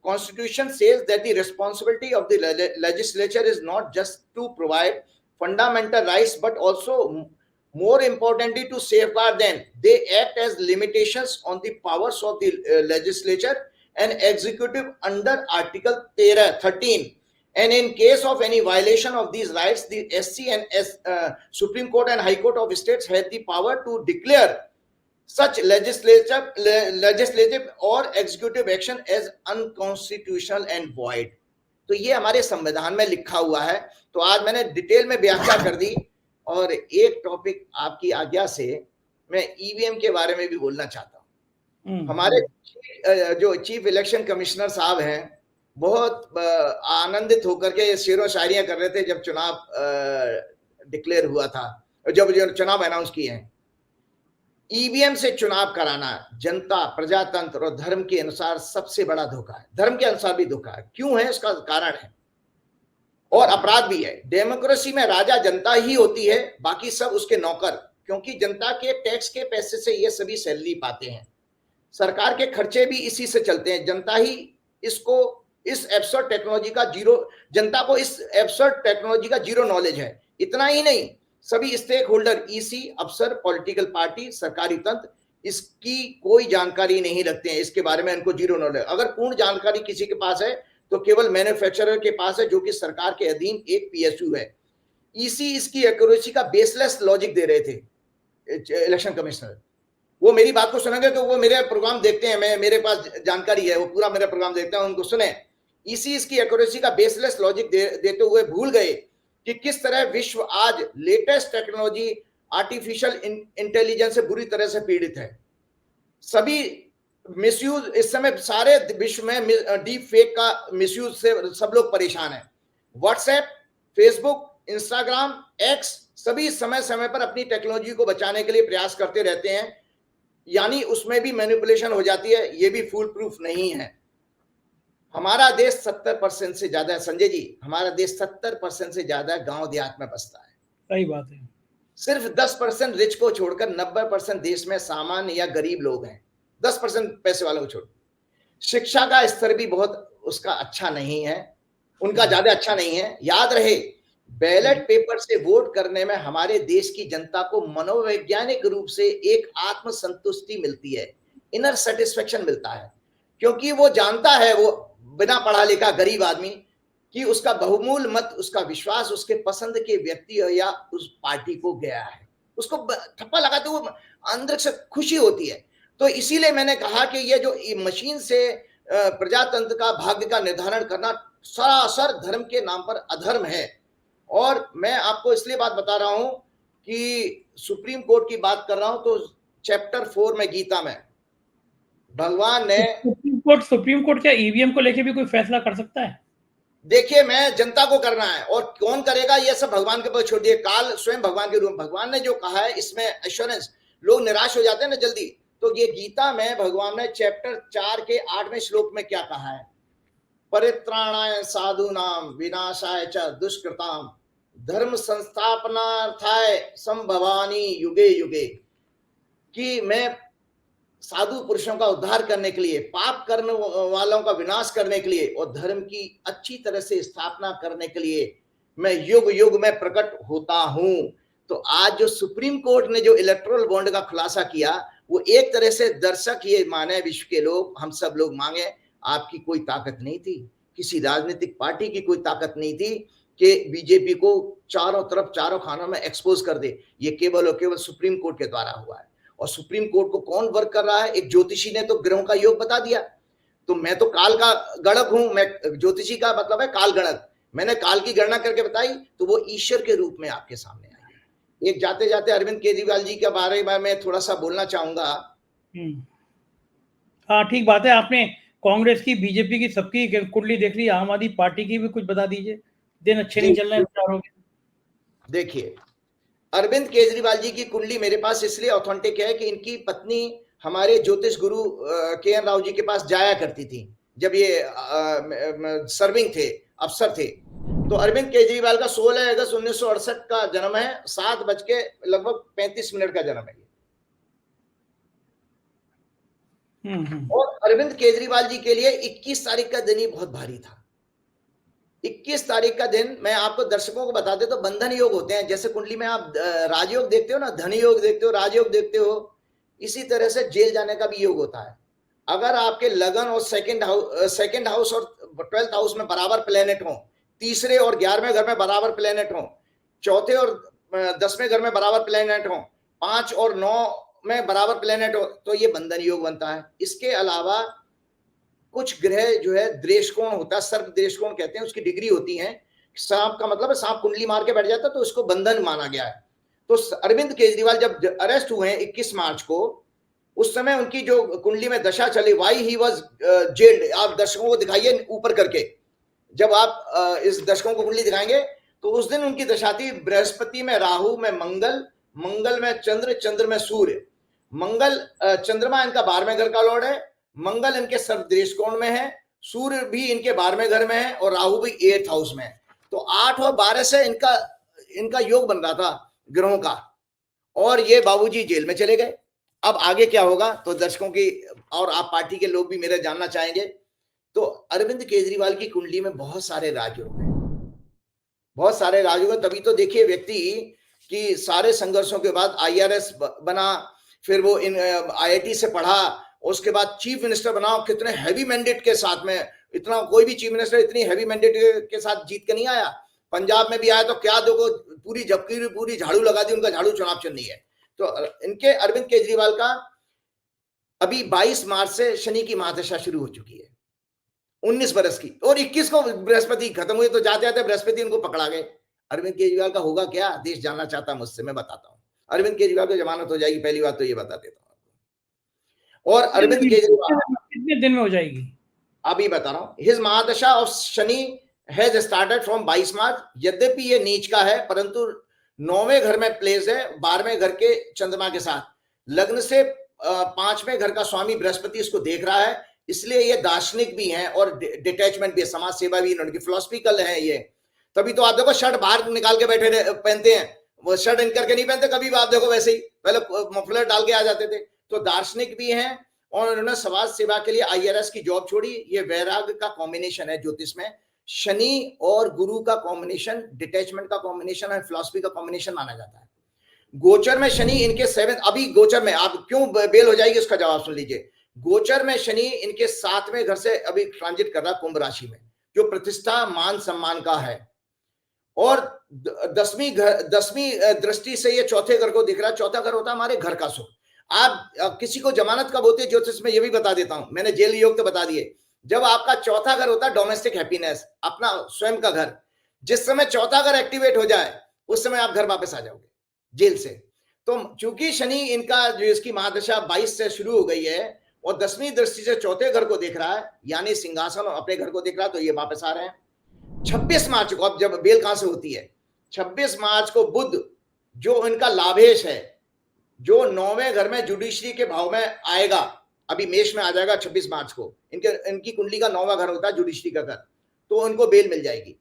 Constitution says that the responsibility of the legislature is not just to provide fundamental rights but also, more importantly, to safeguard them। They act as limitations on the powers of the legislature and executive under Article 13। And in case of any violation of these rights, the SC and Supreme Court and High Court of States have the power to declare such legislative or executive action as unconstitutional and void। तो ये हमारे संविधान में लिखा हुआ है। तो आज मैंने डिटेल में व्याख्या कर दी, और एक टॉपिक आपकी आज्ञा से मैं EVM के बारे में भी बोलना चाहता हूँ। हमारे जो चीफ इलेक्शन कमिश्नर साहब हैं, बहुत आनंदित होकर के शेरों शायरियां कर रहे थे जब चुनाव डिक्लेयर हुआ था, जब चुनाव अनाउंस किए हैं। EVM से चुनाव कराना जनता, प्रजातंत्र और धर्म के अनुसार सबसे बड़ा धोखा है। धर्म के अनुसार भी धोखा है। क्यों है? इसका कारण है और अपराध भी है। डेमोक्रेसी में राजा जनता ही होती है, बाकी सब उसके नौकर, क्योंकि जनता के टैक्स के पैसे से ये सभी सैलरी पाते हैं। सरकार के खर्चे भी इसी से चलते हैं। जनता ही इसको, इस एब्सर्ड टेक्नोलॉजी का जनता को इस एब्सर्ड टेक्नोलॉजी का जीरो नॉलेज है। इतना ही नहीं, सभी स्टेक होल्डर, EC, अफसर, पॉलिटिकल पार्टी, सरकारी तंत्र इसकी कोई जानकारी नहीं रखते हैं। इसके बारे में इनको जीरो नॉलेज। अगर पूर्ण जानकारी किसी के पास है तो केवल मैन्युफैक्चरर के पास है, जो कि सरकार के अधीन एक PSU है। EC इसकी एक्यूरेसी का बेसलेस लॉजिक दे रहे थे इलेक्शन कमिश्नर। वो मेरी बात को सुनेंगे तो वो मेरे प्रोग्राम देखते हैं, मेरे पास जानकारी है, वो पूरा मेरा प्रोग्राम देखते हैं, उनको सुने। EC इसकी एक्यूरेसी का बेसलेस लॉजिक देते हुए भूल गए कि किस तरह विश्व आज लेटेस्ट टेक्नोलॉजी, आर्टिफिशियल इंटेलिजेंस से बुरी तरह से पीड़ित है। सभी मिसयूज इस समय सारे विश्व में डीप फेक का मिसयूज से सब लोग परेशान हैं। व्हाट्सएप, फेसबुक, इंस्टाग्राम, एक्स सभी समय समय पर अपनी टेक्नोलॉजी को बचाने के लिए प्रयास करते रहते हैं, यानी उसमें भी मैनिपुलेशन हो जाती है। ये भी फुल प्रूफ नहीं है। हमारा देश 70% से ज्यादा है, संजय जी, हमारा देश 70% से ज्यादा गांव देहात में बसता है। सही बात है। सिर्फ 10% रिच को छोड़कर 90% देश में सामान्य या गरीब लोग हैं। 10% पैसे वालों को छोड़। शिक्षा का स्तर भी बहुत उसका अच्छा नहीं है, उनका ज्यादा अच्छा नहीं है। याद रहे, बैलेट पेपर से वोट करने में हमारे देश की जनता को मनोवैज्ञानिक रूप से एक आत्मसंतुष्टि मिलती है, इनर सेटिस्फेक्शन मिलता है, क्योंकि वो जानता है, वो बिना पढ़ा लिखा गरीब आदमी, कि उसका बहुमूल मत, उसका विश्वास उसके पसंद के व्यक्ति या उस पार्टी को गया है, उसको ठप्पा लगाते वो अंदर से खुशी होती है। तो इसीलिए मैंने कहा कि ये जो मशीन से प्रजातंत्र का भाग्य का निर्धारण करना सरासर धर्म के नाम पर अधर्म है। और मैं आपको इसलिए बात बता रहा हूं कि सुप्रीम कोर्ट की बात कर रहा हूं, तो चैप्टर 4 में गीता में भगवान ने सुप्रीम कोर्ट क्या ईवीएम को लेके भी कोई फैसला कर सकता है? देखिए, मैं जनता को करना है और कौन करेगा ये सब भगवान के ऊपर छोड़ दिए। काल स्वयं भगवान के रूप में, भगवान ने जो कहा है इसमें एश्योरेंस, लोग निराश हो जाते हैं ना जल्दी। तो ये गीता में भगवान ने चैप्टर 4 के 8वें श्लोक में क्या कहा है, परित्राणाय साधूनाम विनाशाय च दुष्कृताम धर्म संस्थापनार्थाय संभवानी युगे युगे, कि मैं साधु पुरुषों का उद्धार करने के लिए, पाप करने वालों का विनाश करने के लिए और धर्म की अच्छी तरह से स्थापना करने के लिए मैं युग युग में प्रकट होता हूं। तो आज जो सुप्रीम कोर्ट ने जो इलेक्टोरल बॉन्ड का खुलासा किया, वो एक तरह से दर्शक ये माने, विश्व के लोग, हम सब लोग मांगे, आपकी कोई ताकत नहीं थी, किसी राजनीतिक पार्टी की कोई ताकत नहीं थी कि बीजेपी को चारों तरफ, चारों खानों में एक्सपोज कर दे। ये केवल और केवल सुप्रीम कोर्ट के द्वारा हुआ है। और सुप्रीम कोर्ट को कौन वर्क कर रहा है? एक ज्योतिषी ने तो ग्रहों का योग बता दिया। तो मैं तो काल का गणक हूं, मैं ज्योतिषी का मतलब है काल गणक, मैंने काल की गणना करके बताई, तो वो ईश्वर के रूप में आपके सामने आई। एक जाते जाते अरविंद केजरीवाल जी के बारे में मैं थोड़ा सा बोलना चाहूंगा। हाँ, ठीक बात है। आपने कांग्रेस की, बीजेपी की, सबकी कुंडली देख ली, आम आदमी पार्टी की भी कुछ बता दीजिए, दिन अच्छे नहीं चल रहे हैं। देखिए, अरविंद केजरीवाल जी की कुंडली मेरे पास इसलिए ऑथेंटिक है कि इनकी पत्नी हमारे ज्योतिष गुरु के.एन. राव जी के पास जाया करती थी जब ये सर्विंग थे, अफसर थे। तो अरविंद केजरीवाल का 16 अगस्त 1968 का जन्म है, 7:35 का जन्म है। और अरविंद केजरीवाल जी के लिए 21 तारीख का दिन ही बहुत भारी था। 21 तारीख का दिन, मैं आपको दर्शकों को बता दे तो बंधन योग होते हैं। जैसे कुंडली में आप राजयोग देखते हो ना, धन योग देखते हो, राजयोग देखते हो, इसी तरह से जेल जाने का भी योग होता है। अगर आपके लगन और सेकंड हाउस और 12th हाउस में बराबर प्लेनेट हो, तीसरे और 11वें घर में बराबर प्लेनेट हो, चौथे और 10वें घर में बराबर प्लेनेट हो, 5 और 9 में बराबर प्लेनेट हो, तो ये बंधन योग बनता है। इसके अलावा कुछ ग्रह जो है द्वेषकोण होता है, सर्प द्वेषकोण कहते हैं, उसकी डिग्री होती है। सांप का मतलब है सांप कुंडली मार के बैठ जाता है, तो उसको बंधन माना गया है। तो अरविंद केजरीवाल जब अरेस्ट हुए हैं 21 मार्च को, उस समय उनकी जो कुंडली में दशा चली, वाई ही वाज जेल्ड, आप दर्शकों को दिखाइए ऊपर करके, जब आप इस दर्शकों को कुंडली दिखाएंगे तो उस दिन उनकी दशा थी बृहस्पति में राहु में मंगल, मंगल में चंद्र, चंद्र में सूर्य। मंगल चंद्रमा इनका 12वें घर का लॉर्ड है, मंगल इनके सर्प दृष्टिकोण में है, सूर्य भी इनके 12वें घर में है और राहु भी 8th हाउस में है। तो 8 और 12 से इनका योग बन रहा था ग्रहों का, और ये बाबूजी जेल में चले गए। अब आगे क्या होगा तो दर्शकों की और आप पार्टी के लोग भी मेरे जानना चाहेंगे। तो अरविंद केजरीवाल की कुंडली में बहुत सारे राजयोग हैं, बहुत सारे राजयोग हैं। तभी तो देखिए व्यक्ति कि सारे संघर्षों के बाद IRS बना, फिर वो IIT से पढ़ा, उसके बाद चीफ मिनिस्टर बना, कितने हैवी मैंडेट के साथ में, इतना कोई भी चीफ मिनिस्टर इतनी हैवी मैंडेट के साथ जीत के नहीं आया। पंजाब में भी आया तो क्या देखो, पूरी झपकी पूरी झाड़ू लगा दी, उनका झाड़ू चुनाव चिन्ह है। तो इनके अरविंद केजरीवाल का अभी 22 मार्च से शनि की महादशा शुरू हो चुकी है, 19 बरस की, और 21 को बृहस्पति खत्म हुए, तो जाते जाते बृहस्पति उनको पकड़ा गए। अरविंद केजरीवाल का होगा क्या, देश जानना चाहता मुझसे, मैं बताता हूँ। अरविंद केजरीवाल को जमानत हो जाएगी, पहली बात तो ये बता देता हूँ। और अरविंद केजरीवाल कितने दिन में हो जाएगी अभी बता रहा हूँ। His mahadasha of Shani has started from 22 March. यद्यपि ये नीच का है, परंतु 9वें घर में प्लेस है, 12वें घर के चंद्रमा के साथ, लग्न से 5वें घर का स्वामी बृहस्पति इसको देख रहा है, इसलिए ये दार्शनिक भी हैं और डिटैचमेंट भी, समाज सेवा भी, इनकी फिलोसफिकल है ये। तभी तो आप देखो शर्ट बाहर निकाल के बैठे पहनते हैं, वो शर्ट इन करके नहीं पहनते कभी भी, आप देखो वैसे ही पहले मफलर डाल के आ जाते थे। तो दार्शनिक भी हैं और उन्होंने समाज सेवा के लिए IRS की जॉब छोड़ी। ये वैराग्य का कॉम्बिनेशन है ज्योतिष में। शनि और गुरु का कॉम्बिनेशन, डिटैचमेंट का कॉम्बिनेशन और फिलॉसफी का कॉम्बिनेशन माना जाता है। गोचर में शनि इनके 7, अभी गोचर में आप क्यों बेल हो जाएगी उसका जवाब सुन लीजिए। गोचर में शनि इनके 7वें घर से अभी ट्रांजिट कर रहा है कुंभ राशि में, जो प्रतिष्ठा मान सम्मान का है, और 10वीं दृष्टि से ये चौथे घर को दिख रहा है। चौथा घर होता है हमारे घर का सुख। आप किसी को जमानत कब होती है ज्योतिष में, ये भी बता देता हूं, मैंने जेल योग तो बता दिए। जब आपका चौथा घर होता है डोमेस्टिक हैप्पीनेस, अपना स्वयं का घर, जिस समय चौथा घर एक्टिवेट हो जाए उस समय आप घर वापस आ जाओगे जेल से। तो चूंकि शनि इनका जो इसकी महादशा 22 से शुरू हो गई है और 10वीं दृष्टि से चौथे घर को देख रहा है, यानी सिंहासन अपने घर को देख रहा है, तो ये वापस आ रहे हैं। 26 मार्च को, अब जब बेल कहां से होती है, 26 मार्च को बुध जो इनका लाभेश है, जो 9वें घर में जुडिशरी के भाव में आएगा, अभी मेष में आ जाएगा 26 मार्च को। इनकी कुंडली का 9वां घर होता है जुडिशरी का घर, तो उनको बेल मिल जाएगी।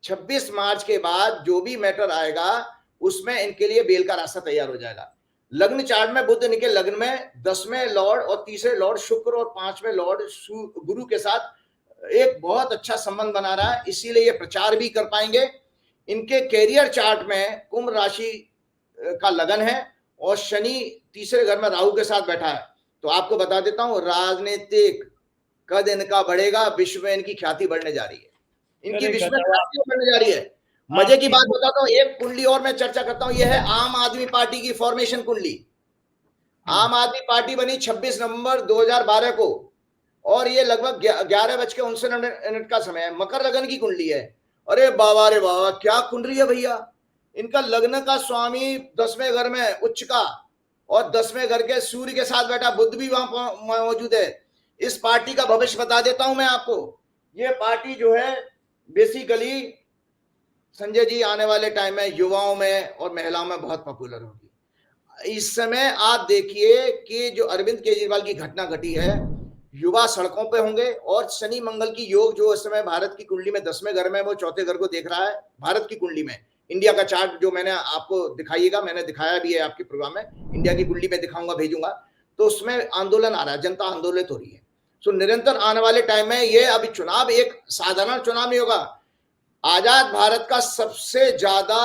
26 मार्च के बाद जो भी मैटर आएगा उसमें इनके लिए बेल का रास्ता तैयार हो जाएगा। लग्न चार्ट में बुध इनके लग्न में 10वें लॉर्ड और 3रे लॉर्ड शुक्र और 5वें लॉर्ड गुरु के साथ एक बहुत अच्छा संबंध बना रहा है, इसीलिए ये प्रचार भी कर पाएंगे। इनके कैरियर चार्ट में कुंभ राशि का लगन है और शनि 3रे घर में राहु के साथ बैठा है। तो आपको बता देता हूं, राजनीतिक कद इनका बढ़ेगा, विश्व में इनकी ख्याति बढ़ने जा रही है, इनकी विश्व में ख्याति बढ़ने जा रही है। मजे की बात बताता हूं, एक कुंडली और मैं चर्चा करता हूं, यह है आम आदमी पार्टी की फॉर्मेशन कुंडली। आम आदमी पार्टी बनी 26 नवंबर 2012 को और ये लगभग 11:59 का समय है। मकर लगन की कुंडली है। अरे बाबा रे बाबा, क्या कुंडली है भैया। इनका लग्न का स्वामी 10वें घर में उच्च का और 10वें घर के सूर्य के साथ बैठा, बुध भी वहां मौजूद है। इस पार्टी का भविष्य बता देता हूं मैं आपको। ये पार्टी जो है बेसिकली संजय जी आने वाले टाइम में युवाओं में और महिलाओं में बहुत पॉपुलर होगी। इस समय आप देखिए कि जो अरविंद केजरीवाल की घटना घटी है, युवा सड़कों पे होंगे और शनि मंगल की योग जो इस समय भारत की कुंडली में 10वें घर में, वो चौथे घर को देख रहा है। भारत की कुंडली में इंडिया का चार्ट जो मैंने आपको दिखाइएगा, मैंने दिखाया भी है आपके प्रोग्राम में, इंडिया की कुंडली में दिखाऊंगा, भेजूंगा, तो उसमें आंदोलन आ रहा है, जनता आंदोलित हो रही है। सो निरंतर आने वाले टाइम में ये अभी चुनाव एक साधारण चुनाव नहीं होगा, आजाद भारत का सबसे ज्यादा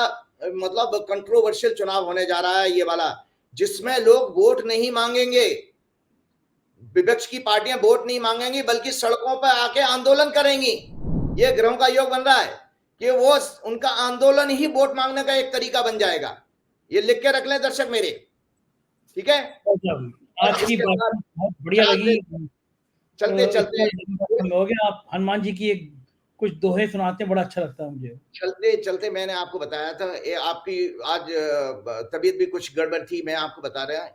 मतलब कंट्रोवर्शियल चुनाव होने जा रहा है ये वाला, जिसमें लोग वोट नहीं मांगेंगे, विपक्ष की पार्टियां वोट नहीं मांगेंगी, बल्कि सड़कों पर आके आंदोलन करेंगी। ये ग्रहों का योग बन रहा है कि वो उनका आंदोलन ही वोट मांगने का एक तरीका बन जाएगा। ये लिख के रख लें दर्शक मेरे, ठीक है। आज की बात बहुत बढ़िया लगी। चलते चलते हो गया, आप हनुमान जी की एक कुछ दोहे सुनाते हैं, बड़ा अच्छा लगता है मुझे। चलते चलते मैंने आपको बताया था, आपकी आज तबीयत भी कुछ गड़बड़ थी, मैं आपको बता रहा हूं,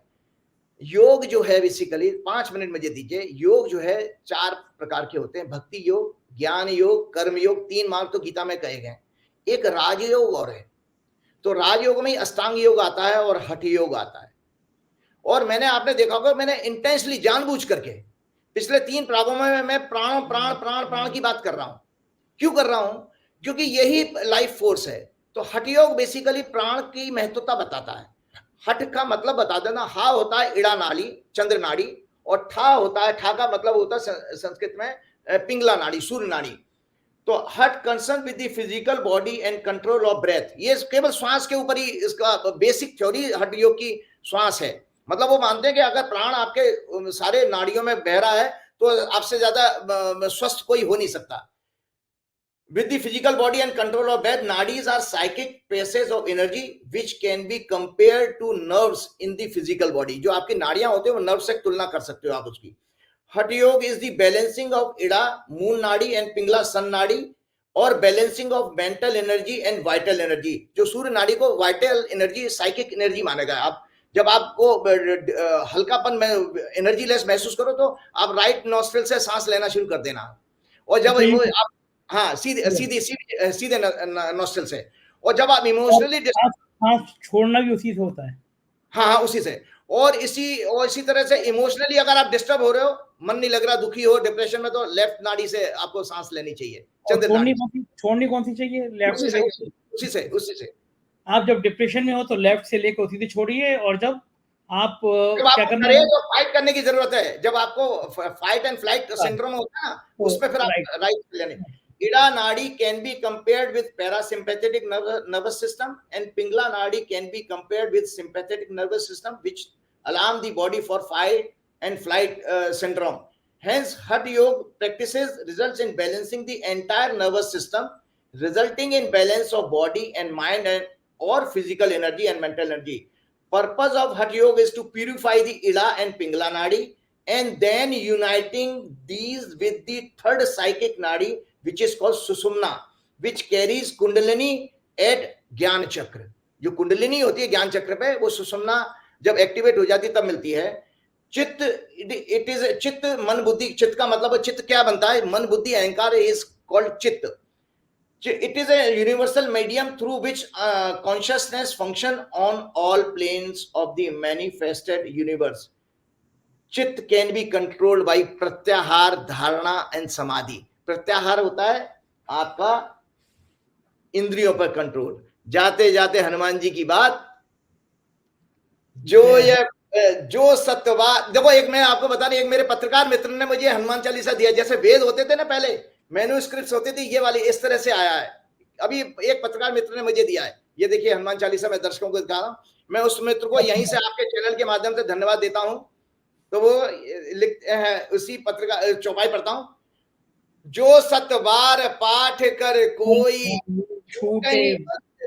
योग जो है बेसिकली 5 मिनट मुझे दीजिए। योग जो है 4 प्रकार के होते हैं, भक्ति योग, ज्ञान योग, कर्म योग, 3 मार्ग तो गीता में कहे गए। एक राजयोग और है, तो राजयोग में अष्टांग योग आता है और हठ योग आता है। और मैंने आपने देखा होगा, मैंने इंटेंसली जानबूझ करके पिछले 3 प्रागों में मैं प्राण प्राण प्राण प्राण की बात कर रहा हूं। क्यों कर रहा हूं? क्योंकि यही लाइफ फोर्स है। तो हठ योग बेसिकली प्राण की महत्वता बताता है। हठ का मतलब बता देना, हा होता है इड़ा नाड़ी, चंद्र नाड़ी, और ठा होता है, ठा का मतलब होता है संस्कृत में पिंगला नाड़ी, सूर्य नाड़ी। तो हट concern with the physical body and control of breath. ये केवल श्वास के ऊपर ही इसका बेसिक थ्योरी हठ योग की श्वास है। मतलब वो मानते हैं कि अगर प्राण आपके सारे नाड़ियों में बह रहा है तो आपसे ज्यादा स्वस्थ कोई हो नहीं सकता। With the physical body and control of breath, nadis are psychic passages of energy which can be compared to nerves in the physical body. जो आपकी नाड़ियां होते हैं वो नर्व से तुलना कर सकते हो आप उसकी। हठ योग is the balancing of इड़ा, मूल नाड़ी and पिंगला सन नाड़ी, और balancing of mental energy and vital energy. जो सूर्य नाड़ी को वाइटल एनर्जी, साइकिक एनर्जी मानेगा। आप जब आपको हल्कापन में एनर्जी लेस महसूस करो तो आप राइट नॉस्ट्रिल से सांस लेना शुरू कर देना, और जब आप हाँ सीधे नॉस्ट्रिल से, और जब आप इमोशनली सांस छोड़ना भी उसी से होता है। हाँ उसी से। और इसी तरह से इमोशनली अगर आप डिस्टर्ब हो रहे हो, मन नहीं लग रहा, दुखी हो, डिप्रेशन में, तो लेफ्ट नाड़ी से आपको सांस लेनी चाहिए। छोड़नी कौन सी चाहिए? लेफ्ट से। उसी से आप जब डिप्रेशन में हो तो लेफ्ट से लेकर उसी से छोड़िए, और जब आप क्या करना है, तो फाइट करने की जरूरत है, जब आपको फाइट एंड फ्लाइट सिंड्रोम होता है ना, उसमें फिर आप राइट लेने। Ida nadi can be compared with parasympathetic nervous system, and Pingla nadi can be compared with sympathetic nervous system, which alarm the body for fight and flight syndrome. Hence, Hatha Yoga practices results in balancing the entire nervous system, resulting in balance of body and mind and or physical energy and mental energy. Purpose of Hatha Yoga is to purify the Ida and Pingla nadi, and then uniting these with the third psychic nadi, which is called Susumna, which carries Kundalini at Gyan Chakra. जो कुंडलिनी होती है ज्ञान चक्र पे, वो सुषुम्ना जब एक्टिवेट हो जाती है तब मिलती है. चित्त, इट इज चित्त, मन बुद्धि. चित्त का मतलब चित्त क्या बनता है? मन बुद्धि अहंकार इज कॉल्ड चित्त. It is a universal medium through which consciousness function on all planes of the manifested universe. चित्त can be controlled by प्रत्याहार, धारणा एंड समाधि. प्रत्याहार होता है आपका इंद्रियों पर कंट्रोल. जाते जाते हनुमान जी की बात, जो सत्यवाद. देखो, एक मैं आपको बता रही, एक मेरे पत्रकार मित्र ने मुझे हनुमान चालीसा दिया. जैसे वेद होते थे ना पहले, मैन्युस्क्रिप्ट्स होते थे, ये वाली इस तरह से आया है. अभी एक पत्रकार मित्र ने मुझे दिया है. ये देखिए हनुमान चालीसा, मैं दर्शकों को दिखा रहा हूं. मैं उस मित्र को यहीं से आपके चैनल के माध्यम से धन्यवाद देता हूं. तो वो लिखते हैं, उसी पत्रकार चौपाई पढ़ता हूं. जो सतबार पाठ कर कोई छूटे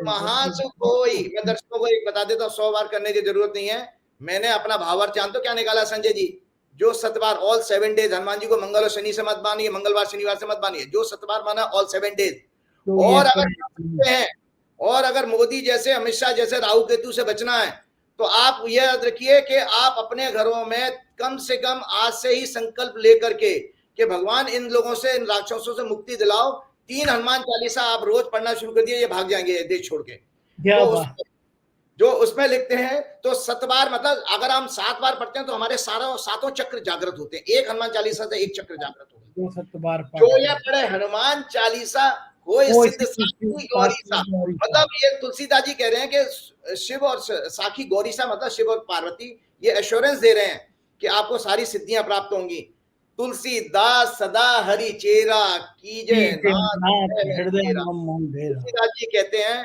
महासुख होई. मैं दर्शकों को एक बता देता हूं, 100 बार करने की जरूरत नहीं है. मैंने अपना भावार्थ जानते हो क्या निकाला संजय जी? जो सतबार ऑल 7 डेज, हनुमान जी को मंगल और शनि से मत मानिए, मंगलवार शनिवार से मत मानिए. जो सतबार माना ऑल 7 डेज. और अगर जानते हैं, और अगर मोदी जैसे, अमित शाह जैसे राहु केतु से बचना है, तो आप यह याद रखिए कि आप अपने घरों में कम से कम आज से ही संकल्प लेकर के कि भगवान इन लोगों से, इन राक्षसों से मुक्ति दिलाओ. 3 हनुमान चालीसा आप रोज पढ़ना शुरू कर दिए, ये भाग जाएंगे देश छोड़ के. जो उसमें लिखते हैं, तो 7 बार मतलब अगर हम 7 बार पढ़ते हैं तो हमारे सातों चक्र जागृत होते हैं. एक हनुमान चालीसा से एक चक्र जागृत होगा. जो ये पढ़े हनुमान चालीसा कोई सिद्ध साखी गौरीसा. मतलब ये तुलसीदास जी कह रहे हैं कि शिव और साखी गौरीसा मतलब शिव और पार्वती ये एश्योरेंस दे रहे हैं कि आपको सारी सिद्धियां प्राप्त होंगी. तुलसीदास सदा हरि चेरा कीजे हृदय. तुलसीदास जी कहते हैं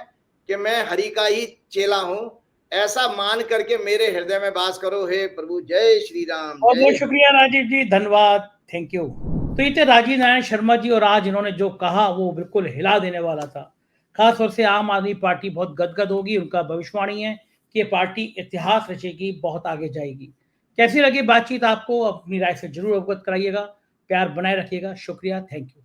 कि मैं हरि का ही चेला हूं, ऐसा मान करके मेरे हृदय में वास करो. हे प्रभु, जय श्री राम. बहुत शुक्रिया राजीव जी, धन्यवाद, थैंक यू. तो ये थे राजीव नारायण शर्मा जी, और आज इन्होंने जो कहा वो बिल्कुल हिला देने वाला था. खासतौर से आम आदमी पार्टी बहुत गदगद होगी. उनका भविष्यवाणी है कि ये पार्टी इतिहास रचेगी, बहुत आगे जाएगी. कैसी लगी बातचीत आपको? अपनी राय से जरूर अवगत कराइएगा. प्यार बनाए रखिएगा. शुक्रिया, थैंक यू.